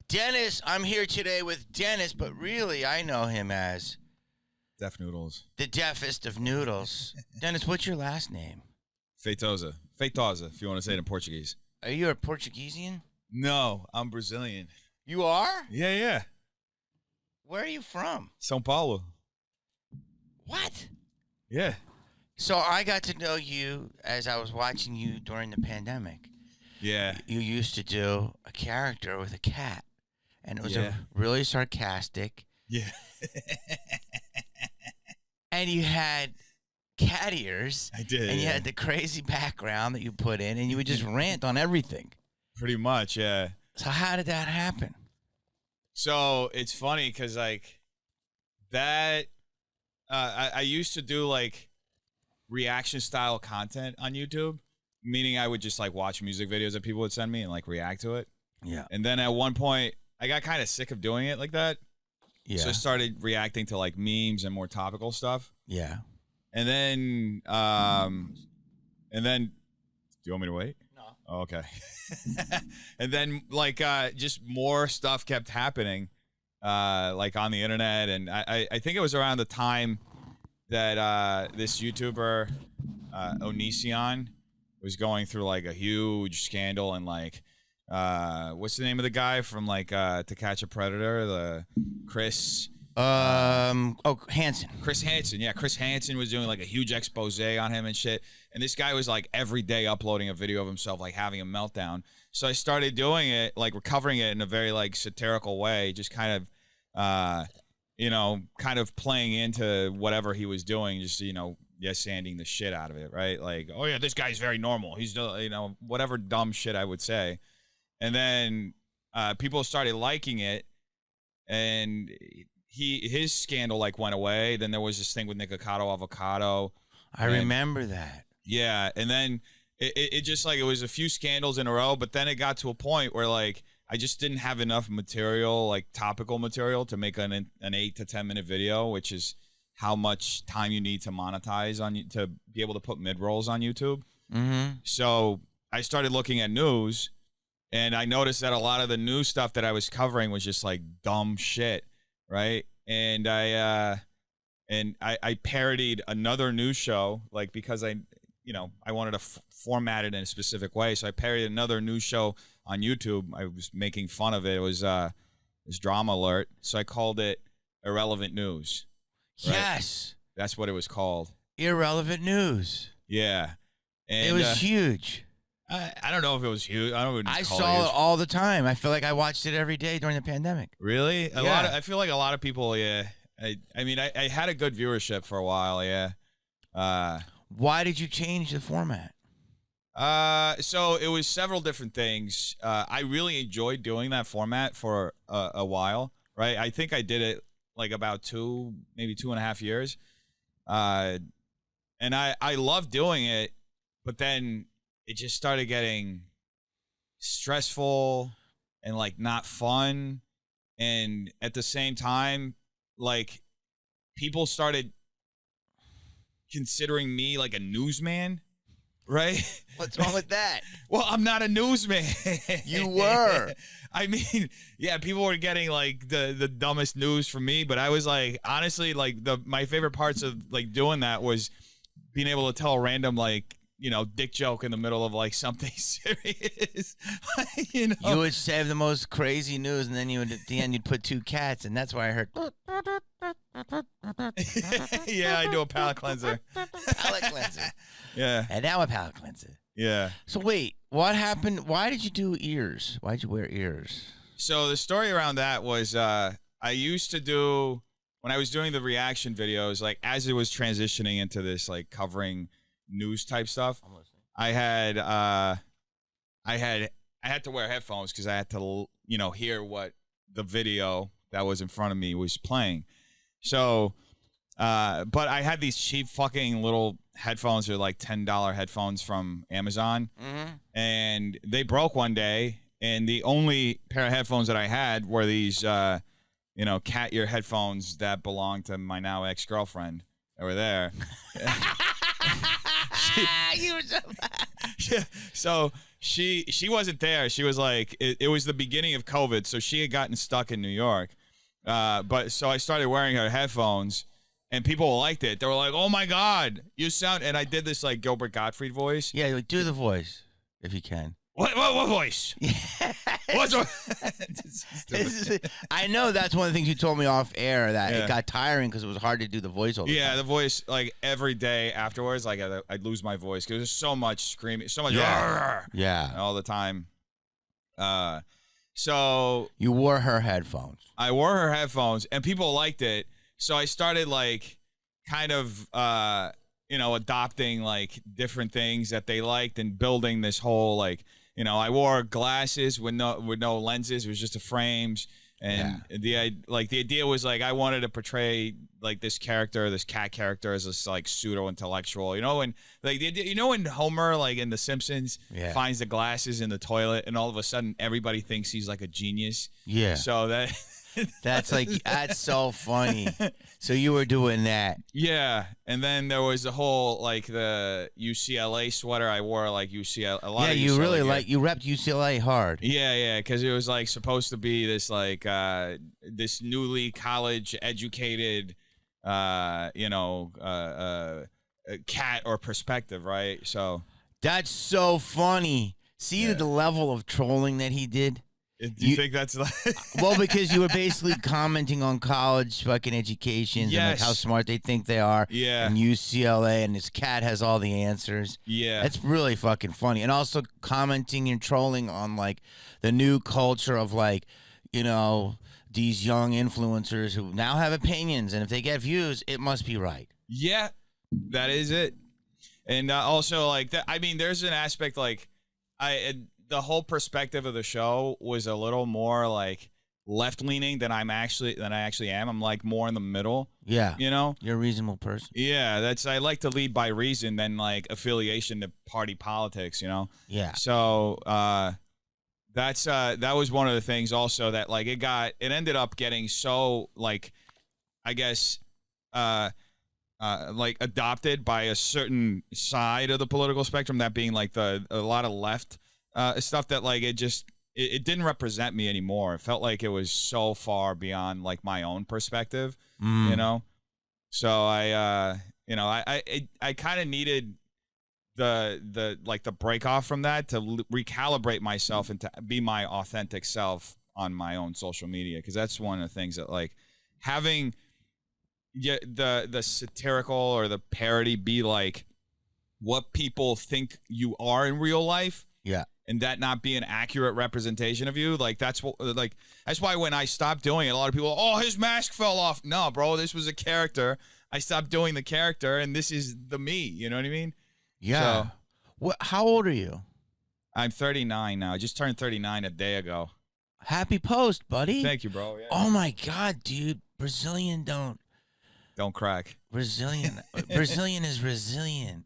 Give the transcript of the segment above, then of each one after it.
Dennis, I'm here today with Dennis, but really I know him as Defnoodles. the deafest of noodles. Dennis, what's your last name? Feitosa. Feitosa, if you want to say it in Portuguese. Are you a Portuguesian? No, I'm Brazilian. You are? Yeah. Where are you from? São Paulo. What? Yeah. So I got to know you as I was watching you during the pandemic. Yeah. You used to do a character with a cat, and it was Yeah. really sarcastic, Yeah. and you had cat ears. I did. And you had the crazy background that you put in, and you would just rant on everything. Pretty much, yeah. So how did that happen? So it's funny because, like, that, I used to do, like, reaction style content on YouTube, meaning I would just, like, watch music videos that people would send me and, like, react to it. Yeah. And then at one point, I got kind of sick of doing it like that. Yeah. So I started reacting to, like, memes and more topical stuff. Yeah. And then, do you want me to wait? No. Oh, okay. And then, like, just more stuff kept happening, like, on the internet. And I think it was around the time that this YouTuber, Onision, was going through, like, a huge scandal. And, like, what's the name of the guy from, like, To Catch a Predator? The Chris... Hansen. Chris Hansen, yeah. Chris Hansen was doing, like, a huge expose on him and shit. And this guy was, like, every day uploading a video of himself, like, having a meltdown. So I started doing it, like, recovering it in a very, like, satirical way, just kind of, kind of playing into whatever he was doing, just, yes-anding the shit out of it, right? Like, oh, yeah, this guy's very normal. He's, whatever dumb shit I would say. And then people started liking it, and his scandal, like, went away. Then there was this thing with Nikocado Avocado. I remember that. Yeah, and then it just, like, it was a few scandals in a row, but then it got to a point where, like, I just didn't have enough material, like, topical material, to make an 8 to 10 minute video, which is how much time you need to monetize to be able to put mid-rolls on YouTube. Mm-hmm. So I started looking at news, and I noticed that a lot of the news stuff that I was covering was just, like, dumb shit, right? And I parodied another news show, like, because I wanted to format it in a specific way. So I parodied another news show on YouTube. I was making fun of it. It was this Drama Alert. So I called it Irrelevant News. Right? Yes. That's what it was called. Irrelevant News. Yeah. And it was huge. I don't know if it was huge. I saw it all the time. I feel like I watched it every day during the pandemic. Really? Yeah. I feel like a lot of people, yeah. I mean, I had a good viewership for a while, yeah. Why did you change the format? So it was several different things. I really enjoyed doing that format for a while, right? I think I did it, like, about maybe 2.5 years. And I loved doing it, but then it just started getting stressful and, like, not fun. And at the same time, like, people started considering me like a newsman, right? What's wrong with that? Well, I'm not a newsman. You were. I mean, yeah, people were getting, like, the dumbest news from me, but I was, like, honestly, like, my favorite parts of, like, doing that was being able to tell a random, like, dick joke in the middle of, like, something serious. You would save the most crazy news, and then at the end, you'd put 2 cats, and that's why I heard. Yeah, I do a palate cleanser. Palate cleanser. Yeah. And now a palate cleanser. Yeah. So wait, what happened? Why did you do ears? Why did you wear ears? So the story around that was I used to do, when I was doing the reaction videos, like, as it was transitioning into this, like, covering news type stuff, I had to wear headphones because I had to hear what the video that was in front of me was playing. So but I had these cheap fucking little headphones. They're like $10 headphones from Amazon. And they broke one day, and the only pair of headphones that I had were these cat ear headphones that belonged to my now ex-girlfriend that were there. You were so bad. Yeah. So she wasn't there. She was like, it was the beginning of COVID, so she had gotten stuck in New York. But so I started wearing her headphones, and people liked it. They were like, "Oh my God, you sound!" And I did this like Gilbert Gottfried voice. Yeah, like, do the voice if you can. What voice? What's I know that's one of the things you told me off air, that it got tiring because it was hard to do the voice all the time. The voice, like every day afterwards, like I'd lose my voice because there's so much screaming, so much all the time. So you wore her headphones. I wore her headphones, and people liked it. So I started like kind of adopting like different things that they liked and building this whole like. I wore glasses with no lenses. It was just the frames, and the idea was like I wanted to portray like this cat character as this like pseudo intellectual. When when Homer like in The Simpsons finds the glasses in the toilet, and all of a sudden everybody thinks he's like a genius. Yeah. So that's so funny. So you were doing that. Yeah. And then there was the whole like the UCLA sweater. I wore like UCLA a lot. Yeah, you really you repped UCLA hard. Yeah, because it was like supposed to be this like this newly college educated cat or perspective, right? So that's so funny. See the level of trolling that he did. Do you think that's like well, because you were basically commenting on college fucking educations and like how smart they think they are. Yeah. And UCLA, and this cat has all the answers. Yeah. That's really fucking funny. And also commenting and trolling on like the new culture of like, these young influencers who now have opinions, and if they get views, it must be right. Yeah, that is it. And also like that. I mean, there's an aspect like the whole perspective of the show was a little more like left-leaning than I actually am. I'm like more in the middle. Yeah. You're a reasonable person. Yeah, I like to lead by reason than like affiliation to party politics, Yeah. So that was one of the things also that like it ended up getting so like I guess like adopted by a certain side of the political spectrum, that being like a lot of left stuff that like it didn't represent me anymore. It felt like it was so far beyond like my own perspective, So I kind of needed the break off from that to recalibrate myself and to be my authentic self on my own social media, because that's one of the things that like having the satirical or the parody be like what people think you are in real life. Yeah. And that not be an accurate representation of you, like that's why when I stopped doing it, a lot of people, oh, his mask fell off. No, bro, this was a character. I stopped doing the character, and this is the me. You know what I mean? Yeah. So, how old are you? I'm 39 now. I just turned 39 a day ago. Happy post, buddy. Thank you, bro. Yeah. Oh my God, dude, Brazilian don't crack. Brazilian is resilient.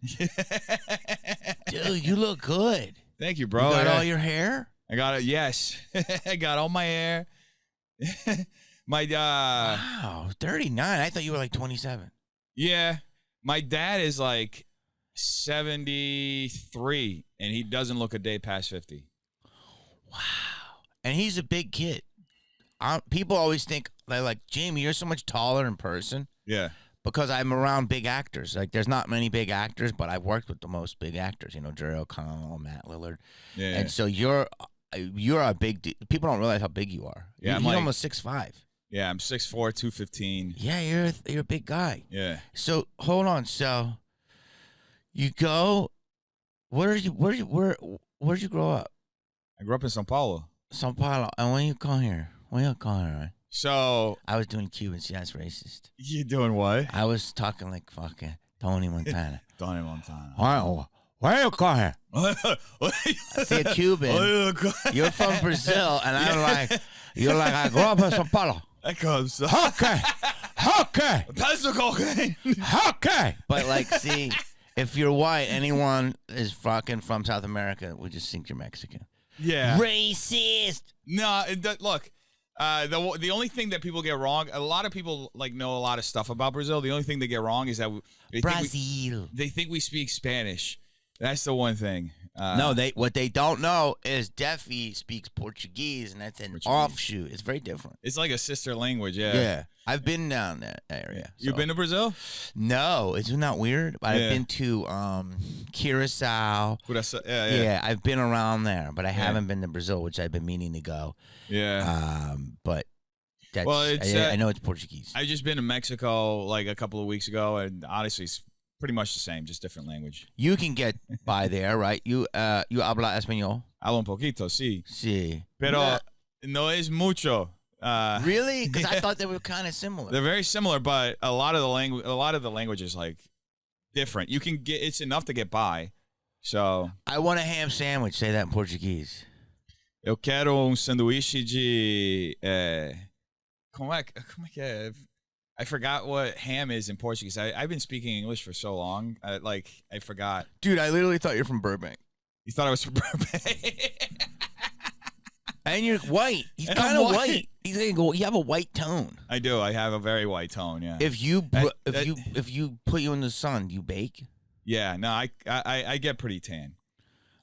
Dude, you look good. Thank you, bro. You got all your hair? I got it. Yes. I got all my hair. Wow, 39. I thought you were like 27. Yeah. My dad is like 73, and he doesn't look a day past 50. Wow. And he's a big kid. People always think, they're like, Jamie, you're so much taller in person. Yeah. Because I'm around big actors. Like, there's not many big actors, but I've worked with the most big actors. Jerry O'Connell, Matt Lillard. Yeah. And so you're a big dude. People don't realize how big you are. Yeah, you're almost 6'5". Yeah, I'm 6'4", 215. Yeah, you're a big guy. Yeah. So hold on. So you go. Where'd you grow up? I grew up in São Paulo. São Paulo. And when you come here? Right? So I was doing Cuban. See, that's racist. You doing what? I was talking like fucking Tony Montana. Tony Montana. Where you come here? I see a Cuban. You're from Brazil, and I'm like, you're like, I grew up in São Paulo. That comes. Okay. That's the cocaine. Okay. But like, see, if you're white, anyone is fucking from South America, we just think you're Mexican. Yeah. Racist. No, look. The only thing that people get wrong, a lot of people like know a lot of stuff about Brazil. The only thing they get wrong is that they think we speak Spanish. That's the one thing. No, what they don't know is Defy speaks Portuguese, and that's an offshoot. It's very different. It's like a sister language, yeah. Yeah, I've been down that area. You've been to Brazil? No, it's not weird. But I've been to Curacao. Yeah, I've been around there, but I haven't been to Brazil, which I've been meaning to go. Yeah. But that's, I know it's Portuguese. I've just been to Mexico like a couple of weeks ago, and honestly, it's pretty much the same, just different language. You can get by there, right? You habla español? Hablo un poquito, sí. Sí. Pero no es mucho. Really? Because I thought they were kind of similar. They're very similar, but a lot of the language is like different. You can get it's enough to get by. So I want a ham sandwich. Say that in Portuguese. Eu quero sanduíche de como é que é? I forgot what ham is in Portuguese. I've been speaking English for so long. I forgot. Dude, I literally thought you're from Burbank. You thought I was from Burbank? And you're white. He's kind of white. He's gonna go. You have a white tone. I do. I have a very white tone. Yeah. If you put you in the sun, do you bake? Yeah. No. I get pretty tan.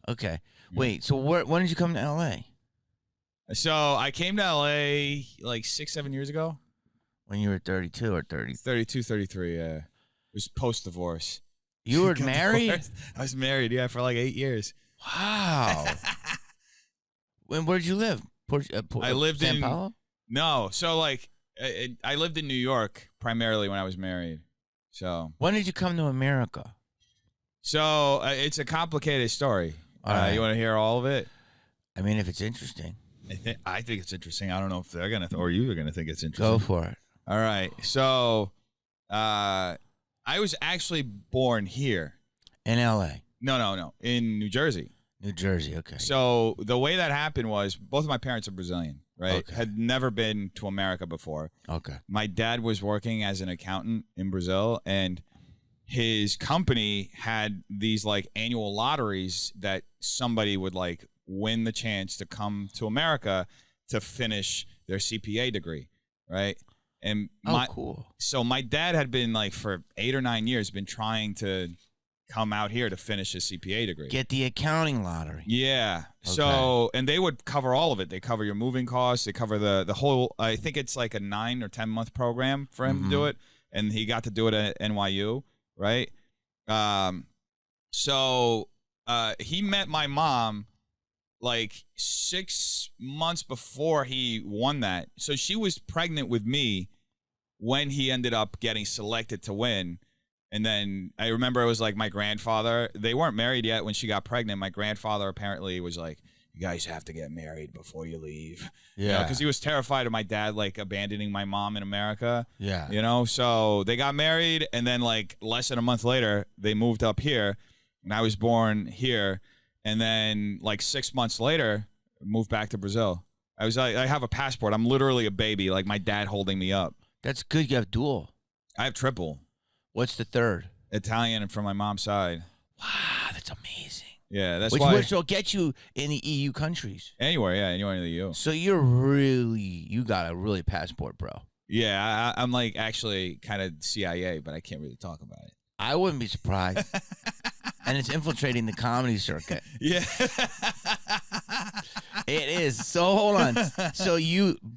Okay. Wait. So when did you come to LA? So I came to LA like 6-7 years ago. When you were 32 or 30? 32, 33. Yeah. It was post divorce. You were married? I was married. Yeah, for like 8 years. Wow. Where'd you live? I lived San in Paulo? No, so like I lived in New York primarily when I was married. So when did you come to America? So it's a complicated story. Right. You want to hear all of it? I mean, if it's interesting. I think it's interesting. I don't know if they're gonna or you are gonna think it's interesting. Go for it. All right. So I was actually born here in L.A. No, in New Jersey. New Jersey, okay. So the way that happened was both of my parents are Brazilian, right? Okay. Had never been to America before. Okay. My dad was working as an accountant in Brazil, and his company had these like annual lotteries that somebody would like win the chance to come to America to finish their CPA degree, right? And cool. So my dad had been like for 8 or 9 years been trying to come out here to finish his CPA degree. Get the accounting lottery. Yeah. Okay. So, and they would cover all of it. They cover your moving costs. They cover the whole, I think it's like a 9 or 10 month program for him to do it. And he got to do it at NYU, right? So he met my mom like 6 months before he won that. So she was pregnant with me when he ended up getting selected to win. And then I remember it was like my grandfather. They weren't married yet when she got pregnant. My grandfather apparently was like, "You guys have to get married before you leave." Yeah. Because he was terrified of my dad like abandoning my mom in America. Yeah. You know, so they got married, and then like less than a month later, they moved up here, and I was born here. And then like 6 months later, moved back to Brazil. I have a passport. I'm literally a baby, like my dad holding me up. That's good. You have dual. I have triple. What's the third? Italian from my mom's side. Wow, that's amazing. Yeah, that's which will get you in the EU countries. Anywhere, yeah, anywhere in the EU. So you got a really passport, bro. Yeah, I'm like actually kind of CIA, but I can't really talk about it. I wouldn't be surprised. And it's infiltrating the comedy circuit. Yeah. It is. So hold on. So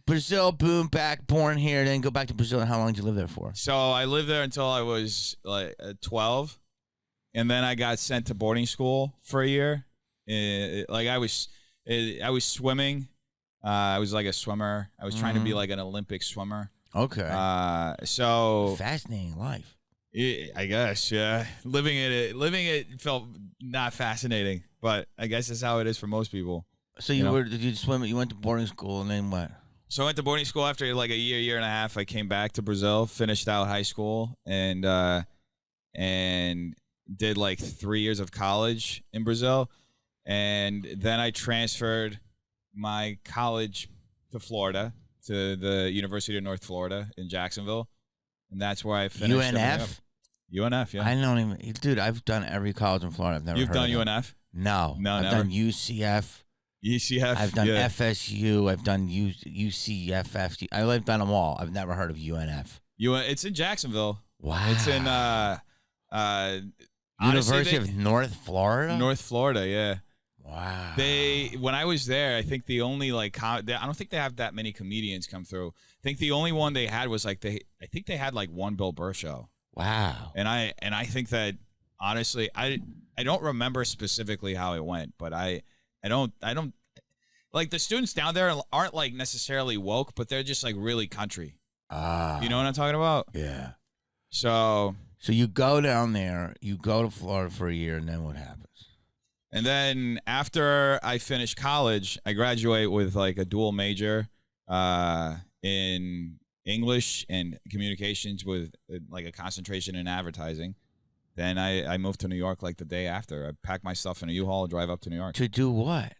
Brazil, boom, born here, then go back to Brazil. And how long did you live there for? So I lived there until I was like 12. And then I got sent to boarding school for a year. Like I was swimming. I was like a swimmer. I was trying to be like an Olympic swimmer. Okay. So fascinating life. I guess, yeah. Living it felt not fascinating, but I guess that's how it is for most people. So did you swim? You went to boarding school, and then what? So I went to boarding school after like a year and a half. I came back to Brazil, finished out high school, and did like 3 years of college in Brazil, and then I transferred my college to Florida, to the University of North Florida in Jacksonville. And that's where I finished. UNF? UNF, yeah. I don't even, dude, I've done every college in Florida. I've never You've heard done of UNF? No. I've done UCF. UCF? I've done FSU. I've done UCFF. I've done them all. I've never heard of UNF. It's in Jacksonville. Wow. It's in University of North Florida? North Florida, yeah. Wow. When I was there, I think the only I don't think they have that many comedians come through. I think the only one they had was I think they had like one Bill Burr show. Wow. And I think that honestly, I don't remember specifically how it went, but I don't like the students down there aren't like necessarily woke, but they're just like really country. You know what I'm talking about? Yeah. So you go down there, you go to Florida for a year, and then what happens? And then after I finish college, I graduate with like a dual major in English and communications with like a concentration in advertising. Then I moved to New York like the day after. I packed my stuff in a U-Haul, drive up to New York. To do what?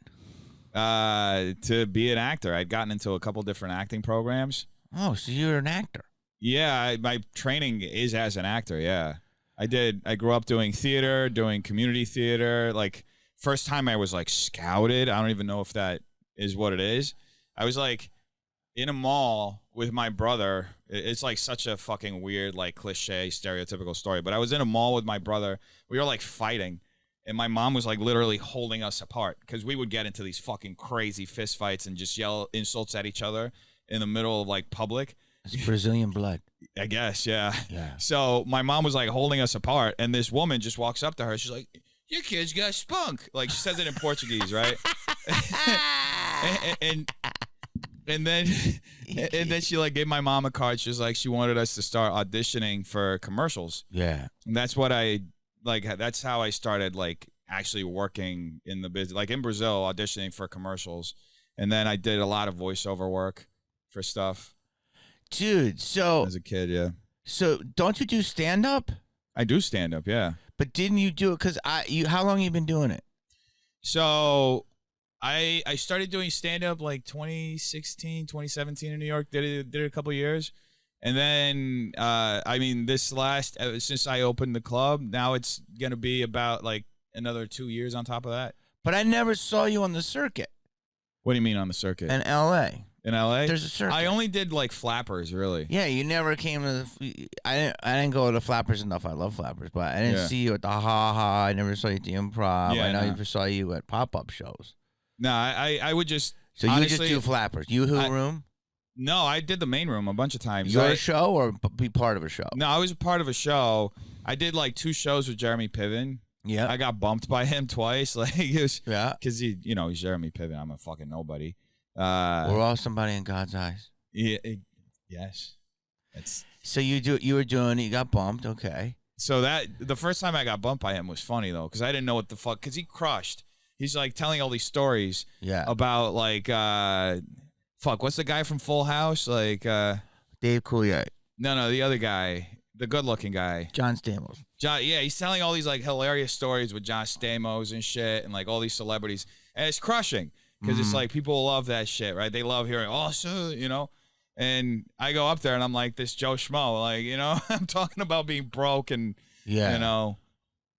To be an actor. I'd gotten into a couple different acting programs. Oh, so you're an actor? Yeah, my training is as an actor. Yeah, I grew up doing theater, doing community theater. Like first time I was like scouted. I don't even know if that is what it is. I was like in a mall with my brother. It's like such a fucking weird, like cliche, stereotypical story. But I was in a mall with my brother. We were like fighting. And my mom was like literally holding us apart because we would get into these fucking crazy fist fights and just yell insults at each other in the middle of like public. It's Brazilian blood. I guess, yeah. Yeah. So my mom was like holding us apart, and this woman just walks up to her. She's like, "Your kid's got spunk." Like she says it in Portuguese, right? and then she like gave my mom a card. She was like, she wanted us to start auditioning for commercials. Yeah. And that's what that's how I started like actually working in the business, like in Brazil, auditioning for commercials. And then I did a lot of voiceover work for stuff. Dude, so as a kid, yeah. So don't you do stand up? I do stand up, yeah. But didn't you do it because how long have you been doing it? So I started doing stand up like 2016, 2017 in New York. Did it a couple of years. And then I mean since I opened the club, now it's gonna be about like another 2 years on top of that. But I never saw you on the circuit. What do you mean on the circuit? In LA. In LA? There's a circuit. I only did like Flappers, really. Yeah, you never came to I didn't go to Flappers enough. I love Flappers, but I didn't see you at the Ha Ha. I never saw you at the Improv. Yeah, I never saw you at pop-up shows. No, I would just So honestly, you just do Flappers. Yoo-Hoo Room? No, I did the main room a bunch of times. Your show or be part of a show? No, I was a part of a show. I did like 2 shows with Jeremy Piven. Yeah. I got bumped by him twice. Like it was, yeah. Because he's Jeremy Piven. I'm a fucking nobody. We're all somebody in God's eyes. Yeah. Yes. So you were doing it, you got bumped, okay. So the first time I got bumped by him was funny though, because I didn't know what the fuck, because he crushed. He's like telling all these stories about like what's the guy from Full House? Like Dave Coulier. No, the other guy, the good-looking guy. John Stamos. Yeah, he's telling all these like hilarious stories with John Stamos and shit, and like all these celebrities, and it's crushing because it's like people love that shit, right? They love hearing, oh, so and I go up there and I'm like this Joe Schmo, like I'm talking about being broke and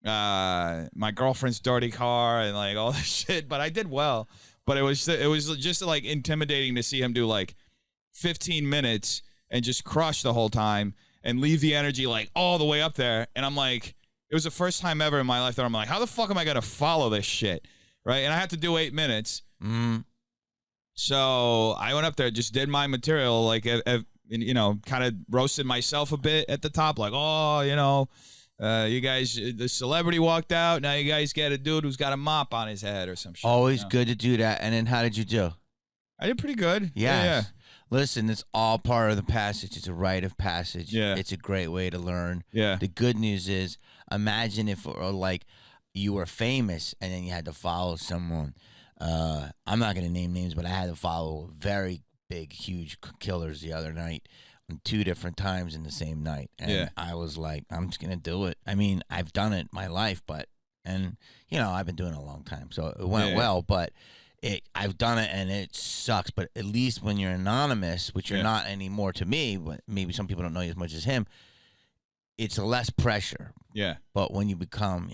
my girlfriend's dirty car and like all this shit, but I did well. But it was just like intimidating to see him do like 15 minutes and just crush the whole time and leave the energy like all the way up there. And I'm like, it was the first time ever in my life that I'm like, how the fuck am I gonna follow this shit, right? And I had to do 8 minutes. So I went up there, just did my material, like kind of roasted myself a bit at the top, like, you guys, the celebrity walked out. Now you guys get a dude who's got a mop on his head or some shit. Always good to do that. And then how did you do? I did pretty good. Yes. Yeah. Listen, it's all part of the passage. It's a rite of passage. Yeah. It's a great way to learn. Yeah. The good news is, imagine if like you were famous and then you had to follow someone. I'm not going to name names, but I had to follow very big, huge killers the other night. 2 different times in the same night. And I was like, I'm just going to do it. I mean, I've done it my life, and I've been doing it a long time. So it went well, but I've done it and it sucks. But at least when you're anonymous, which you're not anymore to me, but maybe some people don't know you as much as him, it's less pressure. Yeah. But when you become,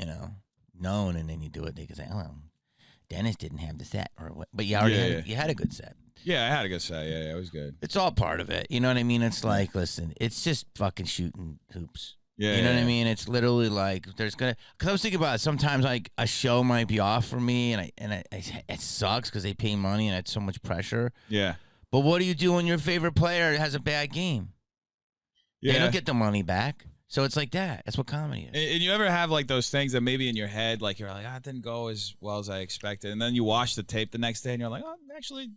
known and then you do it, they can say, oh, Dennis didn't have the set. But you already you had a good set. Yeah, I had a good set. Yeah, it was good. It's all part of it. You know what I mean? It's like, listen, it's just fucking shooting hoops. Yeah, you know what I mean? It's literally like because I was thinking about it. Sometimes like a show might be off for me, and it sucks because they pay money and it's so much pressure. Yeah. But what do you do when your favorite player has a bad game? Yeah. They don't get the money back. So it's like that. That's what comedy is. And you ever have like those things that maybe in your head, like you're like, it didn't go as well as I expected, and then you watch the tape the next day and you're like, oh, actually,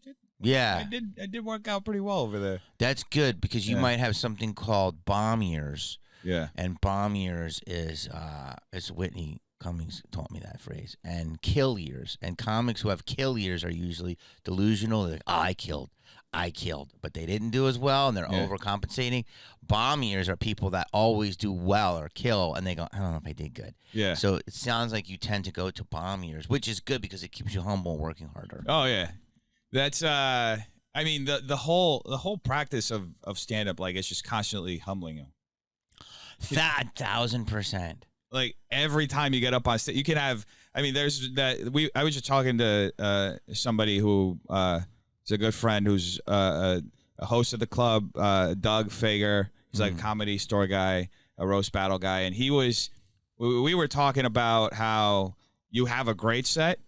I did work out pretty well over there. That's good because you might have something called bomb years. Yeah. And bomb years is Whitney Cummings taught me that phrase. And kill years. And comics who have kill years are usually delusional. They're like, oh, I killed. But they didn't do as well, and they're overcompensating. Bomb years are people that always do well or kill, and they go, I don't know if I did good. Yeah. So it sounds like you tend to go to bomb years, which is good because it keeps you humble and working harder. Oh, yeah. That's, I mean, the whole practice of stand-up, like, it's just constantly humbling you. 1,000%. Like every time you get up on stage, you can have. I mean, there's that. I was just talking to somebody who is a good friend who's a host of the club, Doug Fager. He's like a comedy store guy, a roast battle guy, and he was. We were talking about how you have a great set,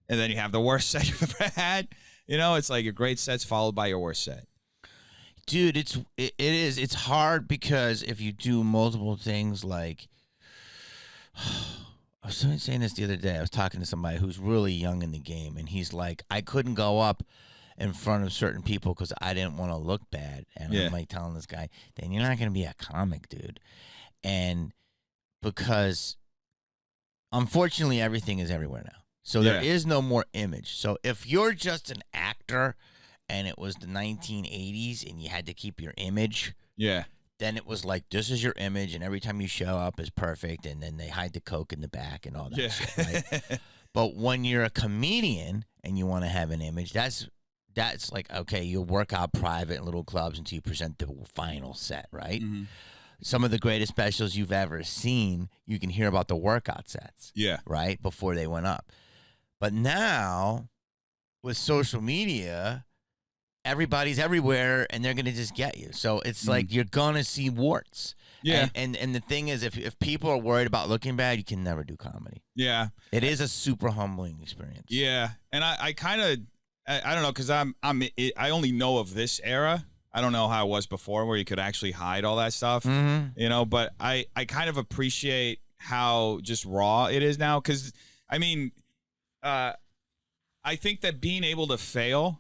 and then you have the worst set you've ever had. You know, it's like your great set's followed by your worst set. Dude, it is. It's hard because if you do multiple things, like I was saying this the other day. I was talking to somebody who's really young in the game, and he's like, I couldn't go up in front of certain people because I didn't want to look bad. And I'm like telling this guy, then you're not going to be a comic, dude. And because unfortunately everything is everywhere now. So there is no more image. So if you're just an actor and it was the 1980s and you had to keep your image, then it was like, this is your image, and every time you show up is perfect, and then they hide the coke in the back and all that shit, right? But when you're a comedian and you want to have an image, that's like, okay, you'll work out private in little clubs until you present the final set, right? Mm-hmm. Some of the greatest specials you've ever seen, you can hear about the workout sets, right, before they went up. But now, with social media, everybody's everywhere, and they're going to just get you. So it's like you're going to see warts. Yeah. And the thing is, if people are worried about looking bad, you can never do comedy. Yeah. It is a super humbling experience. Yeah. And I kind of, I don't know, because I only know of this era. I don't know how it was before where you could actually hide all that stuff, you know, but I kind of appreciate how just raw it is now. Because, I mean, I think that being able to fail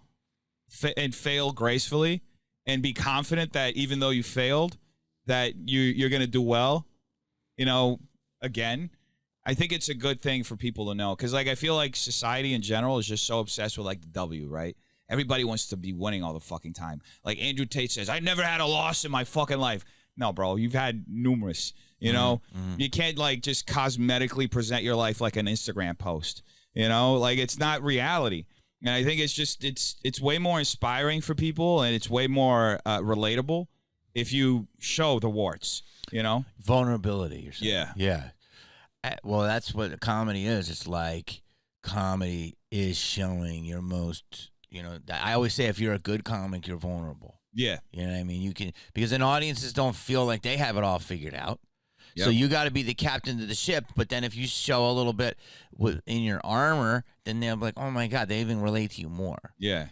gracefully and be confident that even though you failed, that you're going to do well, you know, again, I think it's a good thing for people to know. Because, like, I feel like society in general is just so obsessed with, like, the W, right? Everybody wants to be winning all the fucking time. Like Andrew Tate says, I never had a loss in my fucking life. No, bro, you've had numerous, you know? You can't, like, just cosmetically present your life like an Instagram post, you know? Like, it's not reality. And I think it's just, it's way more inspiring for people, and it's way more relatable if you show the warts, you know? Vulnerability, you're saying. Yeah. Well, that's what comedy is. It's like comedy is showing your most, you know, I always say if you're a good comic, you're vulnerable. Yeah. You know what I mean? You can, because then audiences don't feel like they have it all figured out. Yep. So you got to be the captain of the ship, but then if you show a little bit in your armor, then they'll be like, oh my God, they even relate to you more. Yeah.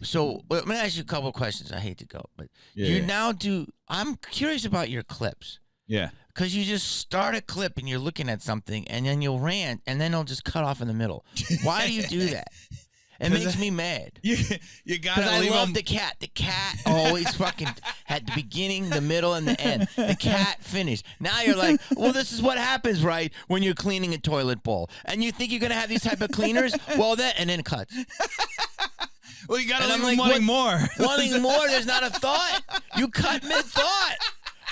So let me ask you a couple of questions. I hate to go, but now do, I'm curious about your clips. Yeah. Because you just start a clip and you're looking at something and then you'll rant and then it'll just cut off in the middle. Why do you do that? It makes me mad. You gotta leave. I love the cat. The cat always fucking had the beginning, the middle, and the end. The cat finished. Now you're like, well, this is what happens, right, when you're cleaning a toilet bowl, and you think you're gonna have these type of cleaners. Well, and then it cuts. Well, you gotta leave them wanting more. Wanting more. There's not a thought. You cut mid-thought,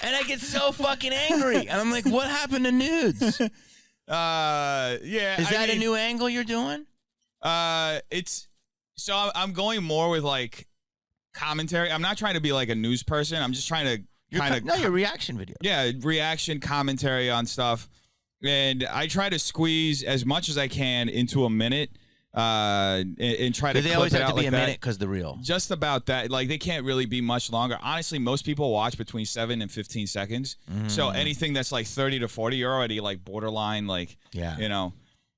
and I get so fucking angry. And I'm like, what happened to nudes? Yeah. Is that a new angle you're doing? It's so I'm going more with like commentary. I'm not trying to be like a news person. I'm just trying to kind of your reaction video. Yeah, reaction commentary on stuff, and I try to squeeze as much as I can into a minute. and try to. They always have to be a minute because the reel. Just about that. Like they can't really be much longer. Honestly, most people watch between 7 and 15 seconds. So anything that's like 30 to 40, you're already like borderline. Like you know.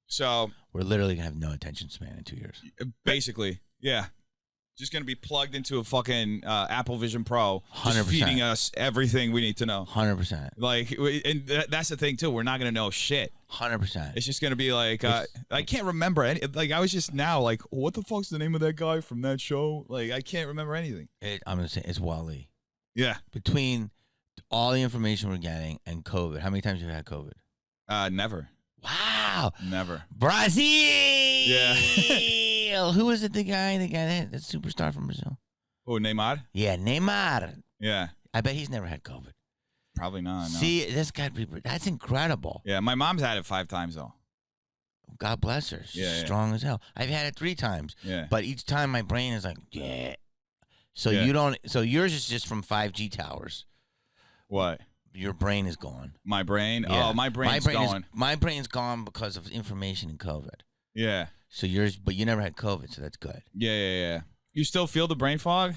So we're literally gonna have no attention span in 2 years. Basically, yeah. Just going to be plugged into a fucking Apple Vision Pro, 100%. Just feeding us everything we need to know. 100%. Like, and that's the thing, too. We're not going to know shit. 100%. It's just going to be like, I can't remember any. Like, I was just now like, what the fuck's the name of that guy from that show? Like, I can't remember anything. I'm going to say it's Wally. Yeah. Between all the information we're getting and COVID, how many times have you had COVID? Never. Wow. Never. Brazil. Yeah. Who was it? The guy that superstar from Brazil. Oh, Neymar? Yeah, Neymar. Yeah. I bet he's never had COVID. Probably not. No. See, that's incredible. Yeah, my mom's had it 5 times though. God bless her. She's strong as hell. I've had it 3 times. Yeah. But each time my brain is like, yeah. So you don't. So yours is just from 5G towers. What? Your brain is gone. My brain? Yeah. Oh, my brain's gone. My brain's gone because of information in COVID. Yeah. So yours, but you never had COVID, so that's good. Yeah. You still feel the brain fog?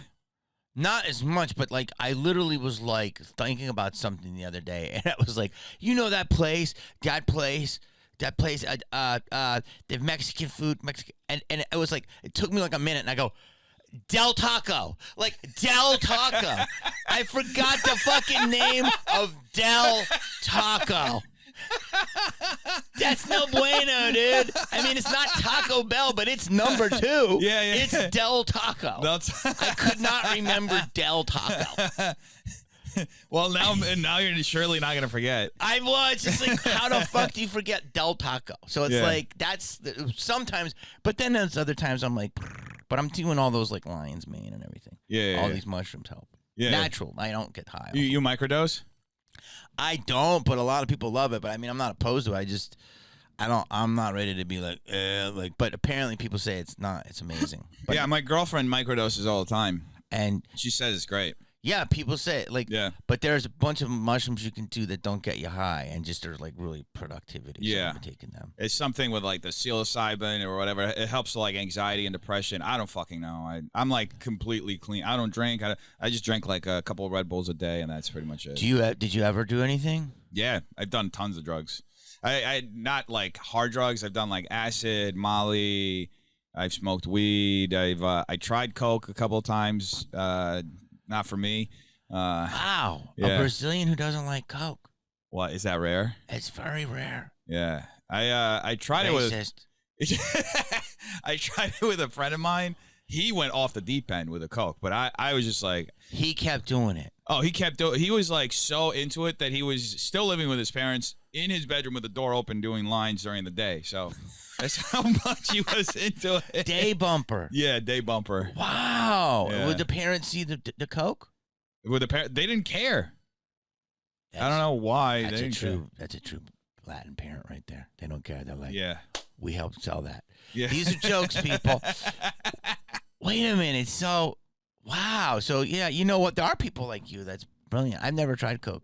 Not as much, but like I literally was like thinking about something the other day, and I was like, you know that place, the Mexican food, and it was like it took me like a minute, and I go, Del Taco. Like, Del Taco. I forgot the fucking name of Del Taco. That's no bueno, dude. I mean, it's not Taco Bell, but it's number 2. Yeah. It's Del Taco. I could not remember Del Taco. Well, now you're surely not gonna forget. I was just like, how the fuck do you forget Del Taco? So it's like that's sometimes, but then there's other times I'm like, but I'm doing all those like lion's mane and everything. Yeah. All these mushrooms help. Yeah. Natural. I don't get high. You microdose? I don't, but a lot of people love it. But I mean, I'm not opposed to it. I'm not ready to be like, but apparently people say it's not. It's amazing. But, yeah, my girlfriend microdoses all the time, and she says it's great. Yeah, people say it, like, yeah. But there's a bunch of mushrooms you can do that don't get you high, and just there's like really productivity. Yeah, so taking them. It's something with like the psilocybin or whatever. It helps with like anxiety and depression. I don't fucking know. I'm like completely clean. I don't drink. I just drink like a couple of Red Bulls a day, and that's pretty much it. Did you ever do anything? Yeah, I've done tons of drugs. I not like hard drugs. I've done like acid, Molly. I've smoked weed. I tried coke a couple of times. Not for me. Wow. Yeah. A Brazilian who doesn't like coke. What, is that rare? It's very rare. Yeah. I tried Racist. it with I tried it with a friend of mine. He went off the deep end with a coke, but I was just like, he kept doing it. Oh, he was like so into it that he was still living with his parents in his bedroom with the door open doing lines during the day. So that's how much he was into it. Day bumper. Yeah, day bumper. Wow. Yeah. Would the parents see the coke? With the parents, they didn't care. I don't know why. That's a true Latin parent right there. They don't care. They're like, yeah, we helped sell that. Yeah. These are jokes, people. Wait a minute. So, wow. So, yeah, you know what? There are people like you. That's brilliant. I've never tried coke.